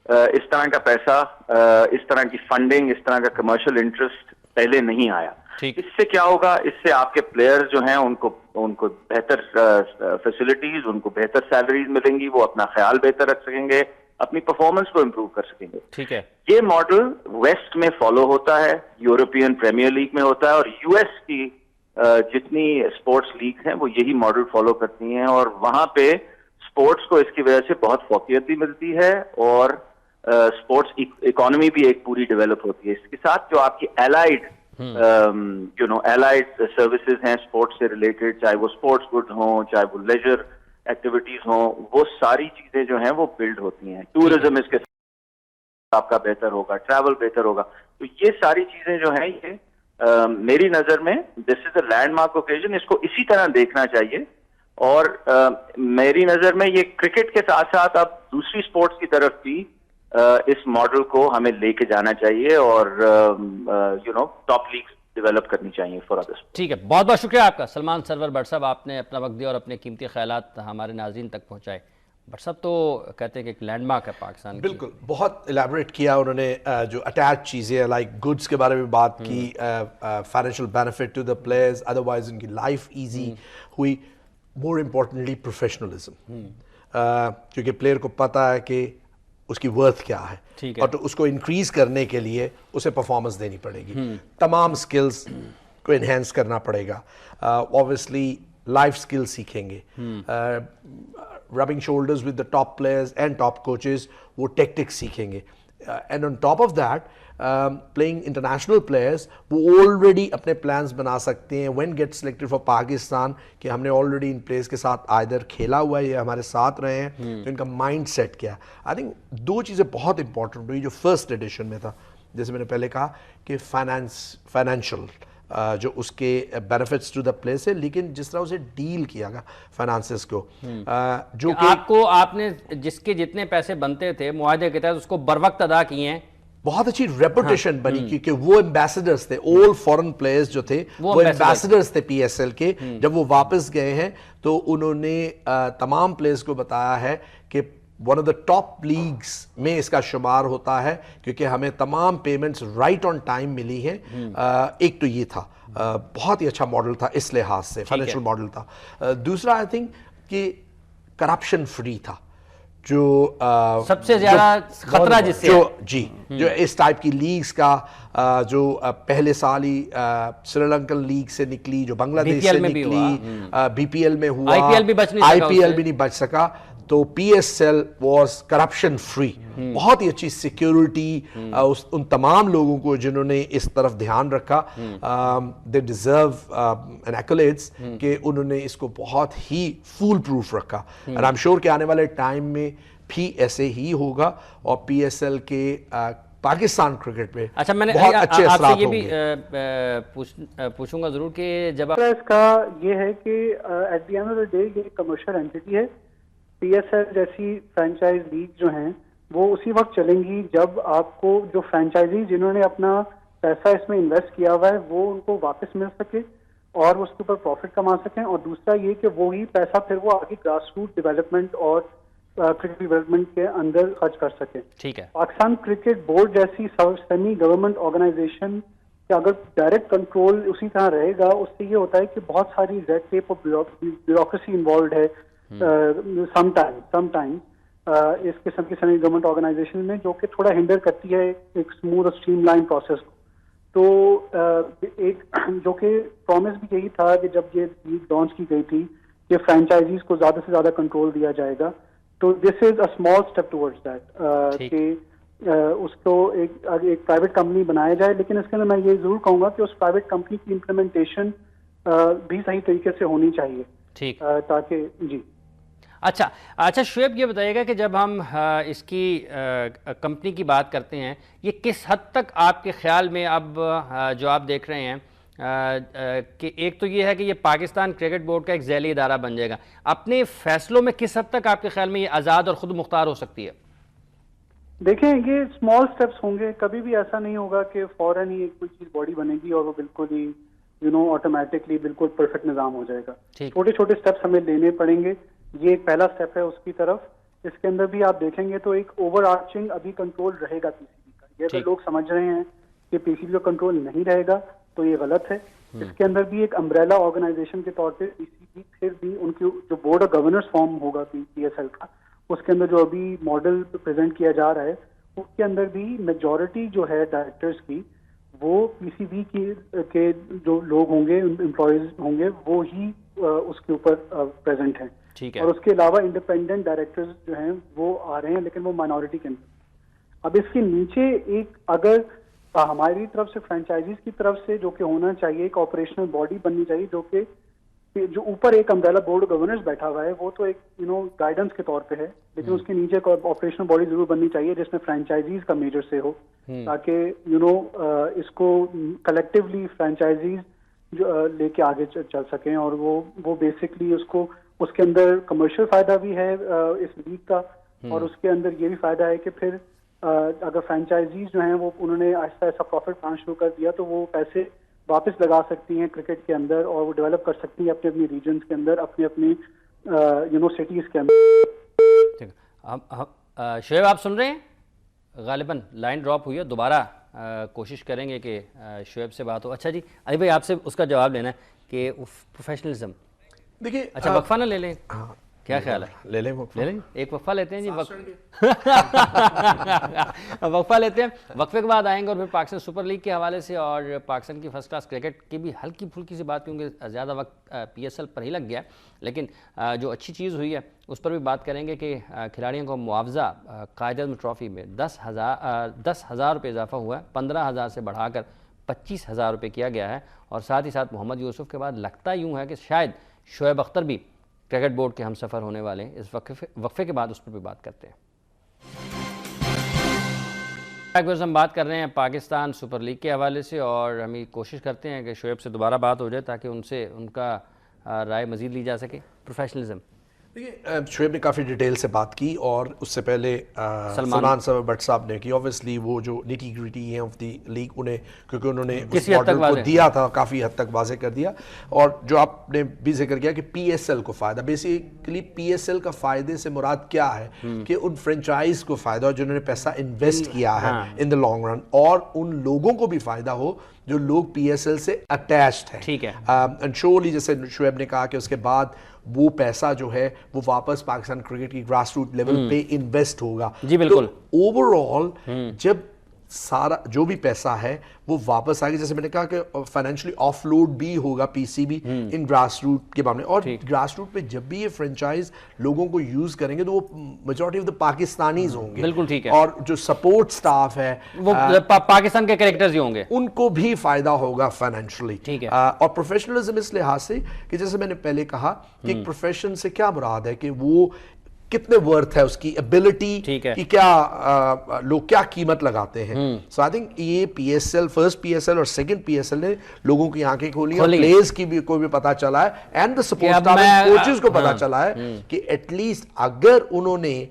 اس طرح کا پیسہ اس طرح کی فنڈنگ اس طرح کا کمرشل انٹرسٹ پہلے نہیں آیا. اس سے کیا ہوگا, اس سے آپ کے پلیئر جو ہیں ان کو بہتر فیسلٹیز ان کو بہتر سیلریز ملیں گی, وہ اپنا خیال بہتر رکھ سکیں گے, اپنی پرفارمنس کو امپروو کر سکیں گے. ٹھیک ہے. یہ ماڈل ویسٹ میں فالو ہوتا ہے, یورپین پریمیئر لیگ میں ہوتا ہے اور یو ایس کی جتنی اسپورٹس لیگ ہیں وہ یہی ماڈل فالو کرتی ہیں اور وہاں پہ اسپورٹس کو اس کی وجہ سے بہت فوقیت بھی ملتی ہے اور اسپورٹس اکانومی بھی ایک پوری ڈیولپ ہوتی ہے. اس کے ساتھ جو آپ کی الائڈ الائڈ سروسز ہیں اسپورٹس سے ریلیٹڈ, چاہے وہ اسپورٹس گڈ ہوں چاہے وہ لیجر ایکٹیویٹیز ہوں, وہ ساری چیزیں جو ہیں وہ بلڈ ہوتی ہیں. ٹورزم اس کے ساتھ آپ کا بہتر ہوگا, ٹریول بہتر ہوگا. تو یہ ساری چیزیں جو ہیں یہ میری نظر میں دس is a land mark occasion, اس کو اسی طرح دیکھنا چاہیے. اور میری نظر میں یہ کرکٹ کے ساتھ ساتھ اب دوسری اسپورٹس کی طرف بھی اس ماڈل کو ہمیں لے کے جانا چاہیے اور ٹاپ لیگز ڈیولپ کرنی چاہیے فار ادرس. ٹھیک ہے, بہت بہت شکریہ آپ کا سلمان سرور بٹ صاحب, آپ نے اپنا وقت دیا اور اپنے قیمتی خیالات ہمارے ناظرین تک پہنچائے. بٹ صاحب تو کہتے ہیں کہ ایک لینڈ مارک ہے پاکستان. بالکل, بہت الیبوریٹ کیا انہوں نے, جو اٹیچ چیزیں لائک گڈس کے بارے میں بات کی, financial benefit to the players, otherwise ان کی لائف ایزی ہوئی. مور امپورٹنٹلی پروفیشنلزم, کیونکہ پلیئر کو پتہ ہے کہ اس کی ورتھ کیا ہے اور تو اس کو انکریز کرنے کے لیے اسے پرفارمنس دینی پڑے گی, تمام سکلز کو انہینس کرنا پڑے گا. اوبویسلی لائف سکل سیکھیں گے, rubbing shoulders with the top players and top coaches, وہ ٹیکٹکس سیکھیں گے. And on top of that playing international players, وہ آلریڈی اپنے پلانس بنا سکتے ہیں when get selected for Pakistan کہ ہم نے آلریڈی ان پلیئرز کے ساتھ آئدر کھیلا ہوا ہے یا ہمارے ساتھ رہے ہیں, تو ان کا مائنڈ سیٹ کیا ہے. آئی تھنک 2 چیزیں بہت امپورٹنٹ ہوئی جو فرسٹ ایڈیشن میں تھا, جیسے میں نے پہلے کہا کہ فائنینشیل جو اس کے بینیفٹس ٹو دا پلیس ہے, لیکن جس طرح اسے ڈیل کیا گیا فائنانسز کو, جو کہ آپ نے جس کے جتنے پیسے بنتے تھے معاہدے کے تحت اس کو بر وقت ادا کیے ہیں, بہت اچھی ریپوٹیشن بنی, کیونکہ وہ ایمبیسڈرز تھے, all فورن پلیئرز جو تھے وہ ایمبیسڈرز تھے پی ایس ایل کے. جب وہ واپس گئے ہیں تو انہوں نے تمام پلیئرز کو بتایا ہے کہ one of the top leagues میں اس کا شمار ہوتا ہے کیونکہ ہمیں تمام پیمنٹس رائٹ آن ٹائم ملی ہیں. ایک تو یہ تھا, بہت ہی اچھا ماڈل تھا اس لحاظ سے, فائنینشیل ماڈل تھا. دوسرا آئی تھنک کہ کرپشن فری تھا, جو سب سے زیادہ خطرہ جس سے جو اس ٹائپ کی لیگز کا جو پہلے سال ہی سری لنکن لیگ سے نکلی, جو بنگلہ دیش سے نکلی, بی پی ایل میں ہوا, آئی پی ایل بھی نہیں بچ سکا, تو پی S L was corruption free. بہت ہی اچھی سیکیورٹی ان تمام لوگوں کو جنہوں نے اس طرف دھیان رکھا, دے ڈیزرو این ایکولیٹس کہ انہوں نے اس کو بہت ہی فول پروف رکھا. اور آئی ایم شیور کہ آنے والے ٹائم میں بھی ایسے ہی ہوگا اور پی ایس ایل کے پاکستان کرکٹ میں بہت اچھے اثرات ہوں گے. پوچھوں گا ضرور کہ جب اس کا یہ ہے کہ at the end of the day یہ کمرشل اینٹی ہے. پی ایس ایل جیسی فرینچائز لیگ جو ہیں وہ اسی وقت چلیں گی جب آپ کو جو فرینچائزی جنہوں نے اپنا پیسہ اس میں انویسٹ کیا ہوا ہے وہ ان کو واپس مل سکے اور اس کے اوپر پروفٹ کما سکیں. اور دوسرا یہ کہ وہی پیسہ پھر وہ آگے گراس روٹ ڈیولپمنٹ اور کرکٹ ڈیولپمنٹ کے اندر خرچ کر سکیں. ٹھیک ہے. پاکستان کرکٹ بورڈ جیسی سیمی گورنمنٹ آرگنائزیشن کہ اگر ڈائریکٹ کنٹرول اسی طرح رہے گا اس سے یہ ہوتا ہے کہ بہت ساری ریڈ ٹیپ اور بیوروکریسی انوالوڈ ہے سم ٹائم اس قسم کی سیمی گورنمنٹ آرگنائزیشن میں جو کہ تھوڑا ہینڈل کرتی ہے ایک اسموتھ اور اسٹریم لائن پروسیس کو. تو ایک جو کہ پرومس بھی یہی تھا کہ جب یہ لیگ لانچ کی گئی تھی کہ فرینچائزیز کو زیادہ سے زیادہ کنٹرول دیا جائے گا. تو this is a small step towards that کہ اس کو ایک پرائیویٹ کمپنی بنایا جائے. لیکن اس کے اندر میں یہ ضرور کہوں گا کہ اس پرائیویٹ کمپنی کی امپلیمنٹیشن بھی صحیح طریقے سے ہونی چاہیے. ٹھیک. تاکہ جی اچھا شعیب یہ بتائیے گا کہ جب ہم اس کی کمپنی کی بات کرتے ہیں یہ کس حد تک آپ کے خیال میں اب جو آپ دیکھ رہے ہیں کہ ایک تو یہ ہے کہ یہ پاکستان کرکٹ بورڈ کا ایک ذیلی ادارہ بن جائے گا, اپنے فیصلوں میں کس حد تک آپ کے خیال میں یہ آزاد اور خود مختار ہو سکتی ہے؟ دیکھیں یہ اسمال سٹیپس ہوں گے, کبھی بھی ایسا نہیں ہوگا کہ فوراً ہی ایک کوئی چیز باڈی بنے گی اور وہ بالکل ہی آٹومیٹکلی بالکل پرفیکٹ نظام ہو جائے گا. چھوٹے چھوٹے سٹیپس ہمیں لینے پڑیں گے. یہ ایک پہلا سٹیپ ہے اس کی طرف. اس کے اندر بھی آپ دیکھیں گے تو ایک اوور آرچنگ ابھی کنٹرول رہے گا پی سی بی کا. یہ اگر لوگ سمجھ رہے ہیں کہ پی سی بی کا کنٹرول نہیں رہے گا تو یہ غلط ہے. اس کے اندر بھی ایک امبریلا آرگنائزیشن کے طور پہ پی سی بی پھر بھی ان کی جو بورڈ آف گورنرز فارم ہوگا پی ایس ایل کا, اس کے اندر جو ابھی ماڈل پریزنٹ کیا جا رہا ہے اس کے اندر بھی میجورٹی جو ہے ڈائریکٹرز کی وہ پی سی بی کے جو لوگ ہوں گے امپلائیز ہوں گے وہ ہی اس کے اوپر پریزنٹ ہیں. اور اس کے علاوہ انڈیپینڈنٹ ڈائریکٹرز جو ہیں وہ آ رہے ہیں لیکن وہ مائنورٹی کے اندر. اب اس کے نیچے ایک اگر ہماری طرف سے فرینچائزیز کی طرف سے جو کہ ہونا چاہیے ایک آپریشنل باڈی بننی چاہیے جو کہ جو اوپر ایک امبریلا بورڈ گورنرز بیٹھا ہوا ہے وہ تو ایک گائیڈنس کے طور پہ ہے, لیکن اس کے نیچے ایک آپریشنل باڈی ضرور بننی چاہیے جس میں فرینچائزیز کا میجر سے ہو تاکہ اس کو کلیکٹیولی فرینچائزیز لے کے آگے چل سکیں. اور وہ بیسکلی اس کے اندر کمرشل فائدہ بھی ہے اس لیگ کا, اور اس کے اندر یہ بھی فائدہ ہے کہ پھر اگر فرینچائزیز جو ہیں وہ انہوں نے ایسا پروفٹ پانا شروع کر دیا تو وہ پیسے واپس لگا سکتی ہیں کرکٹ کے اندر اور وہ ڈیولپ کر سکتی ہیں اپنے اپنی ریجنز کے اندر, اپنی یونیورسٹیز کے اندر. شعیب آپ سن رہے ہیں؟ غالباً لائن ڈراپ ہوئی ہے, دوبارہ کوشش کریں گے کہ شعیب سے بات ہو. اچھا جی علی بھائی آپ سے اس کا جواب لینا ہے کہ پروفیشنلزم. دیکھیے اچھا وقفہ نہ لے لیں, کیا خیال ہے؟ لے لیں ایک وقفہ لیتے ہیں جی, وقفہ لیتے ہیں. وقفے کے بعد آئیں گے اور پھر پاکستان سپر لیگ کے حوالے سے اور پاکستان کی فرسٹ کلاس کرکٹ کی بھی ہلکی پھلکی سی بات, کیونکہ زیادہ وقت پی ایس ایل پر ہی لگ گیا, لیکن جو اچھی چیز ہوئی ہے اس پر بھی بات کریں گے کہ کھلاڑیوں کو معاوضہ قائد اعظم ٹرافی میں 10,000 روپے اضافہ ہوا ہے, 15,000 سے بڑھا کر 25,000 روپے کیا گیا ہے. اور ساتھ ہی ساتھ محمد یوسف کے بعد لگتا یوں ہے کہ شاید شعیب اختر بھی کرکٹ بورڈ کے ہم سفر ہونے والے ہیں. اس وقفے کے بعد اس پر بھی بات کرتے ہیں. ہم بات کر رہے ہیں پاکستان سپر لیگ کے حوالے سے اور ہم کوشش کرتے ہیں کہ شعیب سے دوبارہ بات ہو جائے تاکہ ان سے ان کا رائے مزید لی جا سکے. پروفیشنلزم دیکھیے شعیب نے کافی ڈیٹیل سے بات کی اور اس سے پہلے سلمان بٹ صاحب نے کی. اوبویسلی وہ جو نیٹی گریٹی ہیں آف دی لیگ انہیں کیونکہ انہوں نے اس ماڈل کو دیا تھا کافی حد تک واضح کر دیا. اور جو آپ نے بھی ذکر کیا کہ پی ایس ایل کو فائدہ, بیسیکلی پی ایس ایل کا فائدے سے مراد کیا ہے کہ ان فرینچائز کو فائدہ ہو جنہوں نے پیسہ انویسٹ کیا ہے ان دا لانگ رن, اور ان لوگوں کو بھی فائدہ ہو جو لوگ پی ایس ایل سے اٹیچڈ ہیں. ٹھیک ہے. اینڈ شورلی جیسے شعیب نے کہا کہ اس کے بعد وہ پیسہ جو ہے وہ واپس پاکستان کرکٹ کی گراس روٹ لیول پہ انویسٹ ہوگا. جی بالکل. اوور آل جب سارا جو بھی پیسہ ہے وہ واپس آئے گا, جیسے میں نے کہا کہ فائنینشلی آف لوڈ بھی ہوگا پی C be in grass root کے معاملے, اور گراس روٹ پہ جب بھی یہ فرینچائز لوگوں کو یوز کریں گے تو وہ میجورٹی آف دا پاکستانیز ہوں گے. بالکل ٹھیک ہے. اور جو سپورٹ سٹاف ہے وہ پاکستان کے کریکٹرز ہی ہوں گے, ان کو بھی فائدہ ہوگا فائنینشلی. ٹھیک ہے. اور پروفیشنلزم اس لحاظ سے کہ جیسے میں نے پہلے کہا کہ ایک پروفیشن سے کیا مراد ہے کہ وہ کتنے ورتھ ہے, اس کی ایبلٹی کی کیا لوگ کیا قیمت لگاتے ہیں. سو آئی تھنک یہ پی S L first P S L اور سیکنڈ پی ایس ایل نے لوگوں کی آنکھیں کھولی ہیں, پلیئرز کی بھی کو بھی پتا چلا ہے and the support staff and coaches کو پتا چلا ہے کہ ایٹ لیسٹ اگر انہوں نے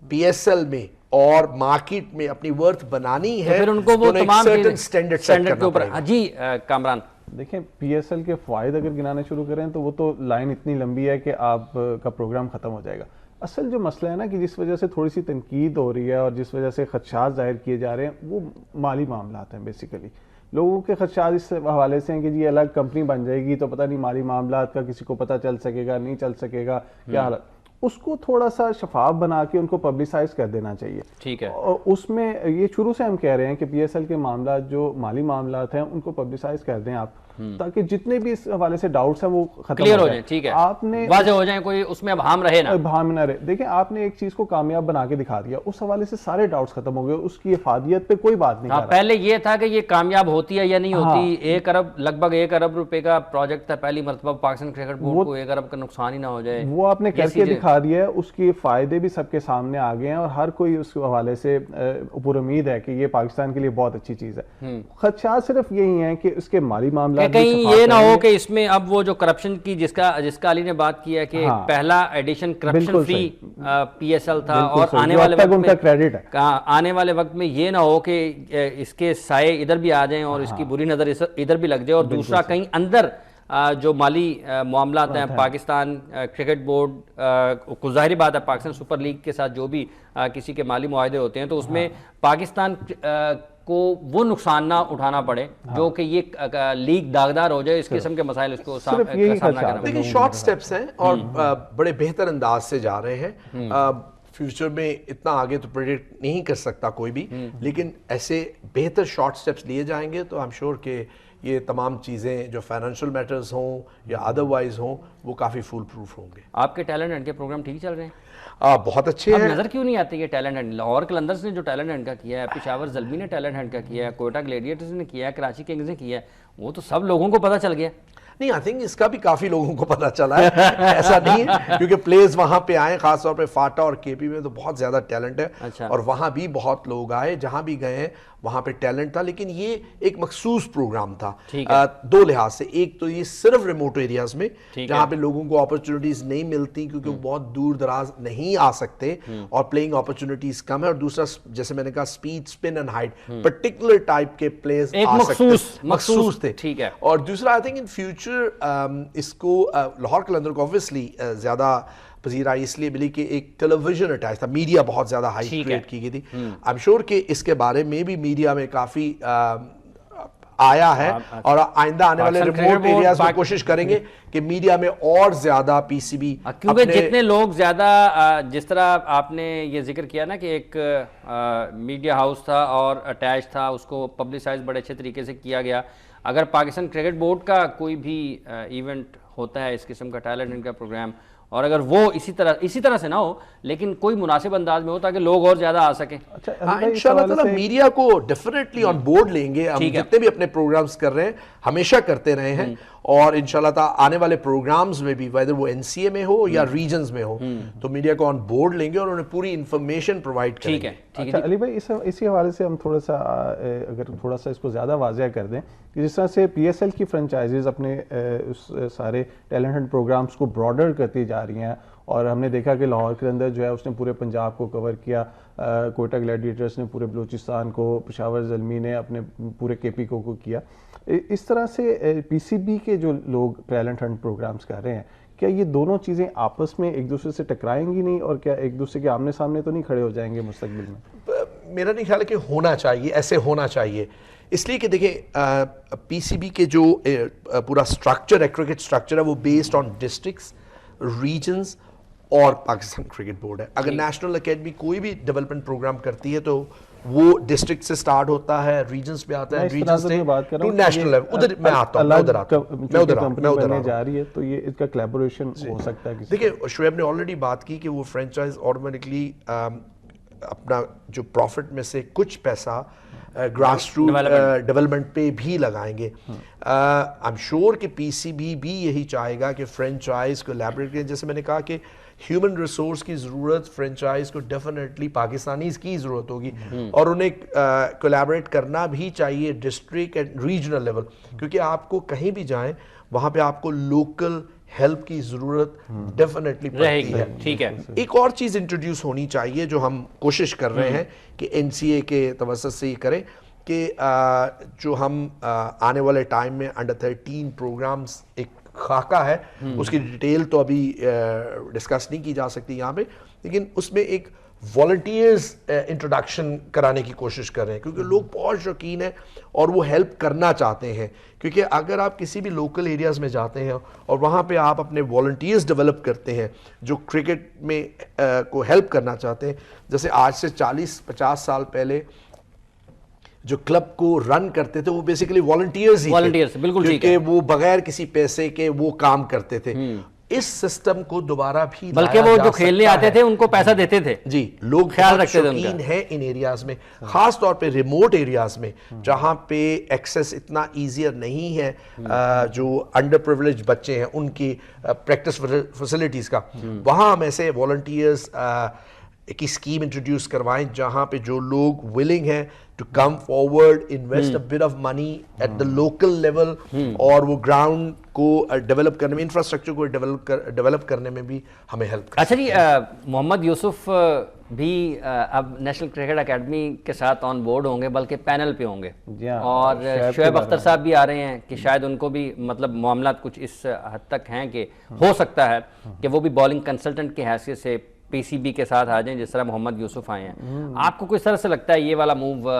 پی ایس ایل میں اور مارکیٹ میں اپنی ورتھ بنانی ہے پھر ان کو وہ تمام اسٹینڈرڈ کے اوپر. جی کامران. دیکھیں پی ایس ایل کے فوائد اگر گنانے شروع کریں تو وہ تو لائن اتنی لمبی ہے کہ آپ کا پروگرام ختم ہو جائے گا. اصل جو مسئلہ ہے نا کہ جس وجہ سے تھوڑی سی تنقید ہو رہی ہے اور جس وجہ سے خدشات ظاہر کیے جا رہے ہیں وہ مالی معاملات ہیں. بیسیکلی لوگوں کے خدشات اس حوالے سے ہیں کہ جی الگ کمپنی بن جائے گی تو پتہ نہیں مالی معاملات کا کسی کو پتہ چل سکے گا نہیں چل سکے گا کیا حالت. اس کو تھوڑا سا شفاف بنا کے ان کو پبلسائز کر دینا چاہیے. ٹھیک ہے. اس میں یہ شروع سے ہم کہہ رہے ہیں کہ پی ایس ایل کے معاملات جو مالی معاملات ہیں ان کو پبلسائز کر دیں آپ, تاکہ جتنے بھی اس حوالے سے ڈاؤٹس ہیں وہ ختم کلیئر ہو جائیں. ٹھیک ہے, آپ نے واضح ہو جائیں, کوئی اس میں ابہام رہے نا, ابہام نہ رہے. دیکھیں آپ نے ایک چیز کو کامیاب بنا کے دکھا دیا, اس حوالے سے سارے ڈاؤٹس ختم ہو گئے, اس کی افادیت پہ کوئی بات نہیں. پہلے یہ تھا کہ یہ کامیاب ہوتی ہے یا نہیں ہوتی. 1 ارب لگ بھگ 1 ارب روپے کا پروجیکٹ تھا, پہلی مرتبہ پاکستان کرکٹ بورڈ کو 1 ارب کا نقصان ہی نہ ہو جائے. وہ آپ نے کر کے دکھا دیا ہے, اس کی فائدے بھی سب کے سامنے آ گئے ہیں اور ہر کوئی اس حوالے سے پر امید ہے کہ یہ پاکستان کے لیے بہت اچھی چیز ہے. خدشات صرف یہی ہیں کہ اس کے مالی معاملات کہیں یہ نہ ہو کہ اس میں اب وہ جو کرپشن کی جس کا علی نے بات کیا کہ پہلا edition corruption free P S L تھا, اور آنے والے وقت میں یہ نہ ہو کہ اس کے سائے ادھر بھی آ جائیں اور اس کی بری نظر ادھر بھی لگ جائے, اور دوسرا کہیں اندر جو مالی معاملات ہیں پاکستان کرکٹ بورڈ کو, ظاہری بات ہے پاکستان سپر لیگ کے ساتھ جو بھی کسی کے مالی معاہدے ہوتے ہیں تو اس میں پاکستان کو وہ نقصان نہ اٹھانا پڑے جو کہ یہ لیگ داغدار ہو جائے. اس قسم کے مسائل اس کو سامنا کرنا. دیکھیں شارٹ سٹیپس ہیں اور بڑے بہتر انداز سے جا رہے ہیں. فیوچر میں اتنا آگے تو پریڈکٹ نہیں کر سکتا کوئی بھی, لیکن ایسے بہتر شارٹ سٹیپس لیے جائیں گے تو آئی ایم شیور کہ یہ تمام چیزیں جو فائنینشیل میٹرز ہوں یا ادروائز ہوں وہ کافی فول پروف ہوں گے. آپ کے ٹیلنٹ ہنٹ کے پروگرام ٹھیک چل رہے ہیں؟ بہت اچھے ہیں. نظر کیوں نہیں آتے یہ ٹیلنٹ ہنٹ؟ لاہور قلندرز نے جو ٹیلنٹ ہنٹ کا کیا ہے, پشاور زلمی نے ٹیلنٹ ہنٹ کا کیا ہے, کوئٹہ گلیڈیٹرز نے کیا ہے, کراچی کنگز نے کیا ہے, وہ تو سب لوگوں کو پتہ چل گیا. نہیں, آئی تھنک اس کا بھی کافی لوگوں کو پتہ چلا ہے. ایسا نہیں ہے کیونکہ پلیز وہاں پہ آئے, خاص طور پہ فاٹا اور کے پی میں تو بہت زیادہ ٹیلنٹ ہے, اور وہاں بھی بہت لوگ آئے, جہاں بھی گئے ہیں وہاں پہ ٹیلنٹ تھا. لیکن یہ ایک مخصوص پروگرام تھا 2 لحاظ سے. ایک تو یہ صرف ریموٹ ایریاز میں جہاں پہ لوگوں کو اپرچونٹیز نہیں ملتی کیونکہ وہ بہت دور دراز نہیں آ سکتے اور پلینگ اپرچونٹیز کم ہے, اور دوسرا جیسے میں نے کہا speed, spin and height, particular type کے پلیئرز آ سکتے مخصوص تھے. اور دوسرا آئی تھنک ان فیوچر اس کو لاہور قلندر کو obviously زیادہ پذیرائی اس لیے ملی کہ ایک ٹیلی ویژن اٹیچ تھا, میڈیا بہت زیادہ ہائی کریٹ کی گئی تھی. آئی ایم شیور کہ اس کے بارے میں بھی میڈیا میں کافی آیا ہے, اور آئندہ آنے والے ریموٹ ایریاز میں کوشش کریں گے کہ میڈیا میں اور زیادہ پی سی بی, کیونکہ جتنے لوگ زیادہ, جس طرح آپ نے یہ ذکر کیا نا کہ ایک میڈیا ہاؤس تھا اور اٹیچ تھا, اس کو پبلسائز بڑے اچھے طریقے سے کیا گیا. اگر پاکستان کرکٹ بورڈ کا کوئی بھی ایونٹ ہوتا ہے اس قسم کا ٹیلنٹ کا پروگرام, اور اگر وہ اسی طرح سے نہ ہو لیکن کوئی مناسب انداز میں ہو تاکہ لوگ اور زیادہ آ سکیں. انشاءاللہ تعالی میڈیا کو ڈیفینیٹلی آن بورڈ لیں گے. ہم جتنے بھی اپنے پروگرامز کر رہے ہیں ہمیشہ کرتے رہے ہیں, اور انشاءاللہ تعالی آنے والے پروگرامز میں بھی ویدر وہ این سی اے میں ہو یا ریجنز میں ہو تو میڈیا کو آن بورڈ لیں گے اور انہیں پوری انفارمیشن پرووائڈ کریں گے. اچھا علی بھائی, اسی حوالے سے ہم تھوڑا سا اس کو زیادہ واضح کر دیں کہ جس طرح سے پی ایس ایل کی فرنچائزز اپنے سارے ٹیلنٹ ہنٹ پروگرامز کو براڈر کرتی جا رہی ہیں, اور ہم نے دیکھا کہ لاہور قلندر جو ہے اس نے پورے پنجاب کو کور کیا, کوئٹہ گلیڈیٹرز نے پورے بلوچستان کو, پشاور زلمی نے اپنے پورے کے پی کو کیا. اس طرح سے پی سی بی کے جو لوگ ٹیلنٹ ہنٹ پروگرامز کر رہے ہیں, کیا یہ دونوں چیزیں آپس میں ایک دوسرے سے ٹکرائیں گی نہیں, اور کیا ایک دوسرے کے آمنے سامنے تو نہیں کھڑے ہو جائیں گے مستقبل میں؟ میرا نہیں خیال ہے کہ ہونا چاہیے, ایسے ہونا چاہیے, اس لیے کہ دیکھیں پی سی بی کے جو پورا اسٹرکچر ہے, کرکٹ اسٹرکچر ہے, وہ بیسڈ آن ڈسٹرکٹس, ریجنز اور پاکستان کرکٹ بورڈ ہے. اگر نیشنل اکیڈمی کوئی بھی ڈیولپمنٹ پروگرام کرتی ہے تو وہ ڈسٹرکٹ سے سٹارٹ ہوتا ہے, ریجنز پہ آتا ہے, ریجنز سے ٹو نیشنل لیول. ادھر میں آتا ہوں, میں ادھر جا رہی ہے, تو یہ اس کا کولیبوریشن ہو سکتا ہے. دیکھیں شعیب نے آلریڈی بات کی کہ وہ فرینچائز آٹومیٹکلی اپنا جو پروفٹ میں سے کچھ پیسہ گراس روٹ ڈیولپمنٹ پہ بھی لگائیں گے. آئی ایم شیور کہ پی سی بی بھی یہی چاہے گا کہ فرینچائز کو کولیبریٹ کریں. جیسے میں نے کہا کہ ہیومن ریسورس کی ضرورت فرینچائز کو ڈیفینیٹلی پاکستانیز کی ضرورت ہوگی, اور انہیں کولیبریٹ کرنا بھی چاہیے ڈسٹرکٹ اینڈ ریجنل لیول, کیونکہ آپ کو کہیں بھی جائیں وہاں پہ آپ کو لوکل ہیلپ کی ضرورت ڈیفینیٹلی پڑتی ہے. ٹھیک ہے. ایک اور چیز انٹروڈیوس ہونی چاہیے جو ہم کوشش کر رہے ہیں کہ NCA کے توسط سے یہ کریں کہ جو ہم آنے والے ٹائم میں انڈر 13 پروگرامز ایک خاکہ ہے, اس کی ڈیٹیل تو ابھی ڈسکس نہیں کی جا سکتی یہاں پہ, لیکن اس میں ایک والنٹیئرز انٹروڈکشن کرانے کی کوشش کر رہے ہیں کیونکہ لوگ بہت شوقین ہیں اور وہ ہیلپ کرنا چاہتے ہیں. کیونکہ اگر آپ کسی بھی لوکل ایریاز میں جاتے ہیں اور وہاں پہ آپ اپنے والنٹیئرز ڈیولپ کرتے ہیں جو کرکٹ میں کو ہیلپ کرنا چاہتے ہیں, جیسے آج سے 40-50 سال پہلے جو کلب کو رن کرتے تھے وہ بیسیکلی والنٹیئرز ہی تھے, کیونکہ وہ بغیر کسی پیسے کے وہ کام کرتے تھے. اس سسٹم کو دوبارہ بھی بلکہ وہ جو کھیلنے آتے تھے ان کو پیسہ دیتے تھے. جی, لوگ خیال رکھتے تھے شوقین ہیں ان ایریاز میں, خاص طور پہ ریموٹ ایریاز میں جہاں پہ ایکسیس اتنا ایزیئر نہیں ہے جو انڈر پریولیج بچے ہیں ان کی پریکٹس فیسلٹیز کا. وہاں ہم ایسے والنٹیئرز کی اسکیم انٹروڈیوس کروائیں جہاں پہ جو لوگ ولنگ ہیں to come forward, invest a bit of money at the local level اور وہ گراؤنڈ کو ڈیولپ کرنے میں, انفراسٹرکچر کو ڈیولپ کرنے میں بھی ہمیں ہیلپ کرے. اچھا جی, محمد یوسف بھی اب نیشنل کرکٹ اکیڈمی کے ساتھ آن بورڈ ہوں گے, بلکہ پینل پہ ہوں گے, اور شعیب اختر صاحب بھی آ رہے ہیں کہ شاید ان کو بھی مطلب معاملات کچھ اس حد تک ہیں کہ ہو سکتا ہے کہ وہ بھی بالنگ کنسلٹنٹ کی حیثیت سے PCB کے ساتھ آ جائیں جس طرح محمد یوسف آئے ہیں. آپ کو کس طرح سے لگتا ہے یہ والا موو,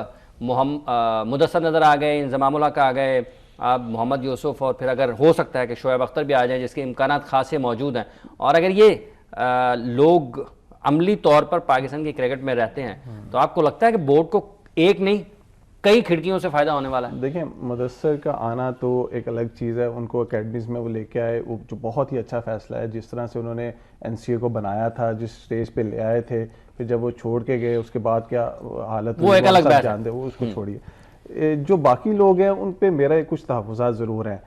مدثر نظر آ گئے, انضمام الحق آ گئے, اب محمد یوسف, اور پھر اگر ہو سکتا ہے کہ شعیب اختر بھی آ جائیں جس کے امکانات خاصے موجود ہیں, اور اگر یہ لوگ عملی طور پر پاکستان کی کرکٹ میں رہتے ہیں تو آپ کو لگتا ہے کہ بورڈ کو ایک نہیں کئی کھڑکیوں سے فائدہ ہونے والا ہے؟ دیکھیں, مدثر کا آنا تو ایک الگ چیز ہے, ان کو اکیڈمیز میں وہ لے کے آئے, وہ جو بہت ہی اچھا فیصلہ ہے. جس طرح سے انہوں نے NCA کو بنایا تھا, جس سٹیج پہ لے آئے تھے, پھر جب وہ چھوڑ کے گئے اس کے بعد کیا حالت وہ ایک الگ بات جانتے, وہ اس کو چھوڑیے. جو باقی لوگ ہیں ان پہ میرا کچھ تحفظات ضرور ہیں,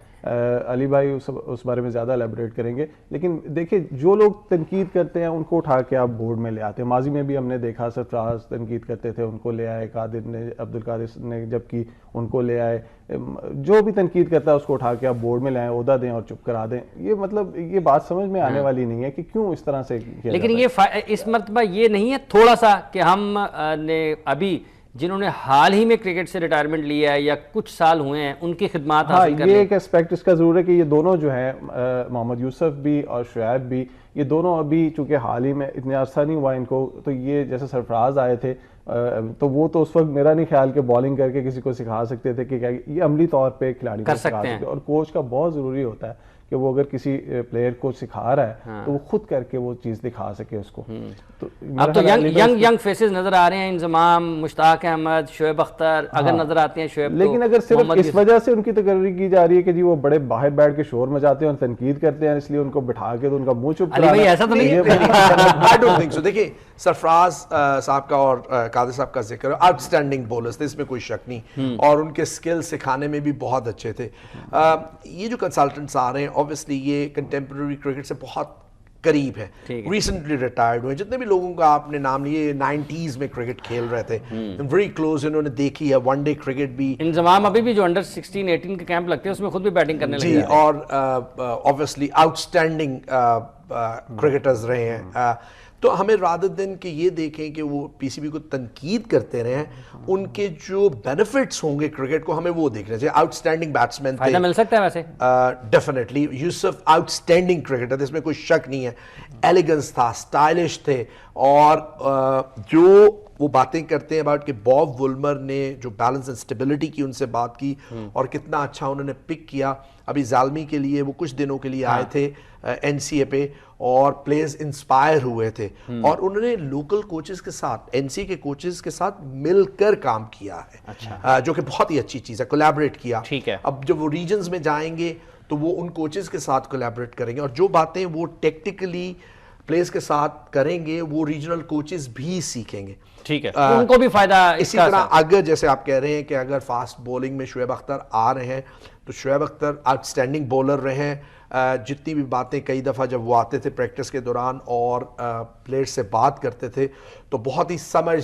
علی بھائی اس بارے میں زیادہ ایلیبریٹ کریں گے. لیکن دیکھیں, جو لوگ تنقید کرتے ہیں ان کو اٹھا کے آپ بورڈ میں لے آتے ہیں. ماضی میں بھی ہم نے دیکھا سرفراز تنقید کرتے تھے, ان کو لے آئے, قادر نے, عبد القادر نے جب کی ان کو لے آئے. جو بھی تنقید کرتا ہے اس کو اٹھا کے آپ بورڈ میں لے آئیں, عہدہ دیں اور چپ کرا دیں. یہ مطلب یہ بات سمجھ میں آنے والی نہیں ہے کہ کیوں اس طرح سے. لیکن یہ اس مرتبہ یہ نہیں ہے تھوڑا سا کہ ہم نے ابھی جنہوں نے حال ہی میں کرکٹ سے ریٹائرمنٹ لیا ہے یا کچھ سال ہوئے ہیں ان کی خدمات حاصل کرنے, یہ ایک اسپیکٹ اس کا ضرور ہے کہ یہ دونوں جو ہیں, محمد یوسف بھی اور شعیب بھی, یہ دونوں ابھی چونکہ حال ہی میں اتنا عرصہ نہیں ہوا ان کو, تو یہ جیسے سرفراز آئے تھے تو وہ تو اس وقت میرا نہیں خیال کہ بالنگ کر کے کسی کو سکھا سکتے تھے کہ یہ عملی طور پہ کھلاڑی کو سکھا سکتے, اور کوچ کا بہت ضروری ہوتا ہے کہ وہ اگر کسی پلیئر کو سکھا رہا ہے تو وہ خود کر کے وہ چیز دکھا سکے اس کو. اب تو ینگ فیسز نظر آ رہے ہیں, انضمام, مشتاق احمد, شعیب اختر اگر نظر آتے ہیں شعیب, لیکن اگر صرف اس وجہ سے ان کی تقرری کی جا رہی ہے کہ جی وہ بڑے باہر بیٹھ کے شور مچاتے ہیں اور تنقید کرتے ہیں اس لیے ان کو بٹھا کے تو ان کا منہ چپ کرانا, ایسا تو نہیں ہے. I don't think so. دیکھیں, سرفراز صاحب کا اور قادر صاحب کا ذکر ہے, آؤٹ اسٹینڈنگ بولرز تھے, اس میں کوئی شک نہیں, اور ان کے سکل سکھانے میں بھی بہت اچھے تھے. یہ جو کنسلٹنٹس آ رہے ہیں اوبیسلی یہ کنٹمپرری کرکٹ سے بہت قریب ہے, ریسنٹلی ریٹائرڈ ہوئے. جتنے بھی لوگوں کا آپ نے نام لیے 90s میں کرکٹ کھیل رہے تھے, ویری کلوز, انہوں نے دیکھی ہے ون ڈے کرکٹ بھی. انضمام ابھی بھی جو انڈر 16-18 کے کیمپ لگتے ہیں اس میں خود بھی بیٹنگ کرنے لگے, جی, اور obviously آؤٹسٹینڈنگ کرکٹرز رہے ہیں. تو ہمیں رادر دن کہ یہ دیکھیں کہ وہ PCB کو تنقید کرتے رہے ہیں, ان کے جو بینیفٹس ہوں گے کرکٹ کو ہمیں وہ دیکھنا چاہیے. آؤٹ اسٹینڈنگ بیٹسمین فائدہ مل سکتا ہے ویسے ڈیفینیٹلی. یوسف آؤٹ اسٹینڈنگ کرکٹر تھے, اس میں کوئی شک نہیں ہے. ایلیگنس تھا, اسٹائلش تھے, اور جو وہ باتیں کرتے ہیں اباؤٹ کہ باب وولمر نے جو بیلنس اینڈ اسٹیبلٹی کی ان سے بات کی اور کتنا اچھا انہوں نے پک کیا. ابھی زالمی کے لیے وہ کچھ دنوں کے لیے آئے تھے NCA پہ, اور پلیئرز انسپائر ہوئے تھے, اور انہوں نے لوکل کوچز کے ساتھ, NCA کے کوچز کے ساتھ مل کر کام کیا ہے, جو کہ بہت ہی اچھی چیز ہے. کولیبریٹ کیا. اب جب وہ ریجنز میں جائیں گے تو وہ ان کوچز کے ساتھ کولیبریٹ کریں گے, اور جو باتیں وہ ٹیکٹیکلی پلیئرز کے ساتھ کریں گے وہ ریجنل کوچز بھی سیکھیں گے. ٹھیک ہے, ان کو بھی فائدہ. اسی طرح اگر جیسے آپ کہہ رہے ہیں کہ اگر فاسٹ بولنگ میں شعیب اختر آ رہے ہیں تو Shoaib Akhtar out standing bowler رہے ہیں. جتنی بھی باتیں کئی دفعہ جب وہ آتے تھے پریکٹس کے دوران اور پلیئر سے بات کرتے تھے تو بہت ہی سمجھ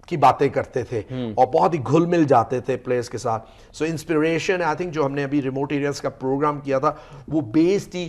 کی باتیں کرتے تھے اور بہت ہی گھل مل جاتے تھے پلیئرز کے ساتھ. سو انسپریشن آئی تھنک جو ہم نے ابھی ریموٹ ایریاز کا پروگرام کیا تھا وہ بیسڈ ہی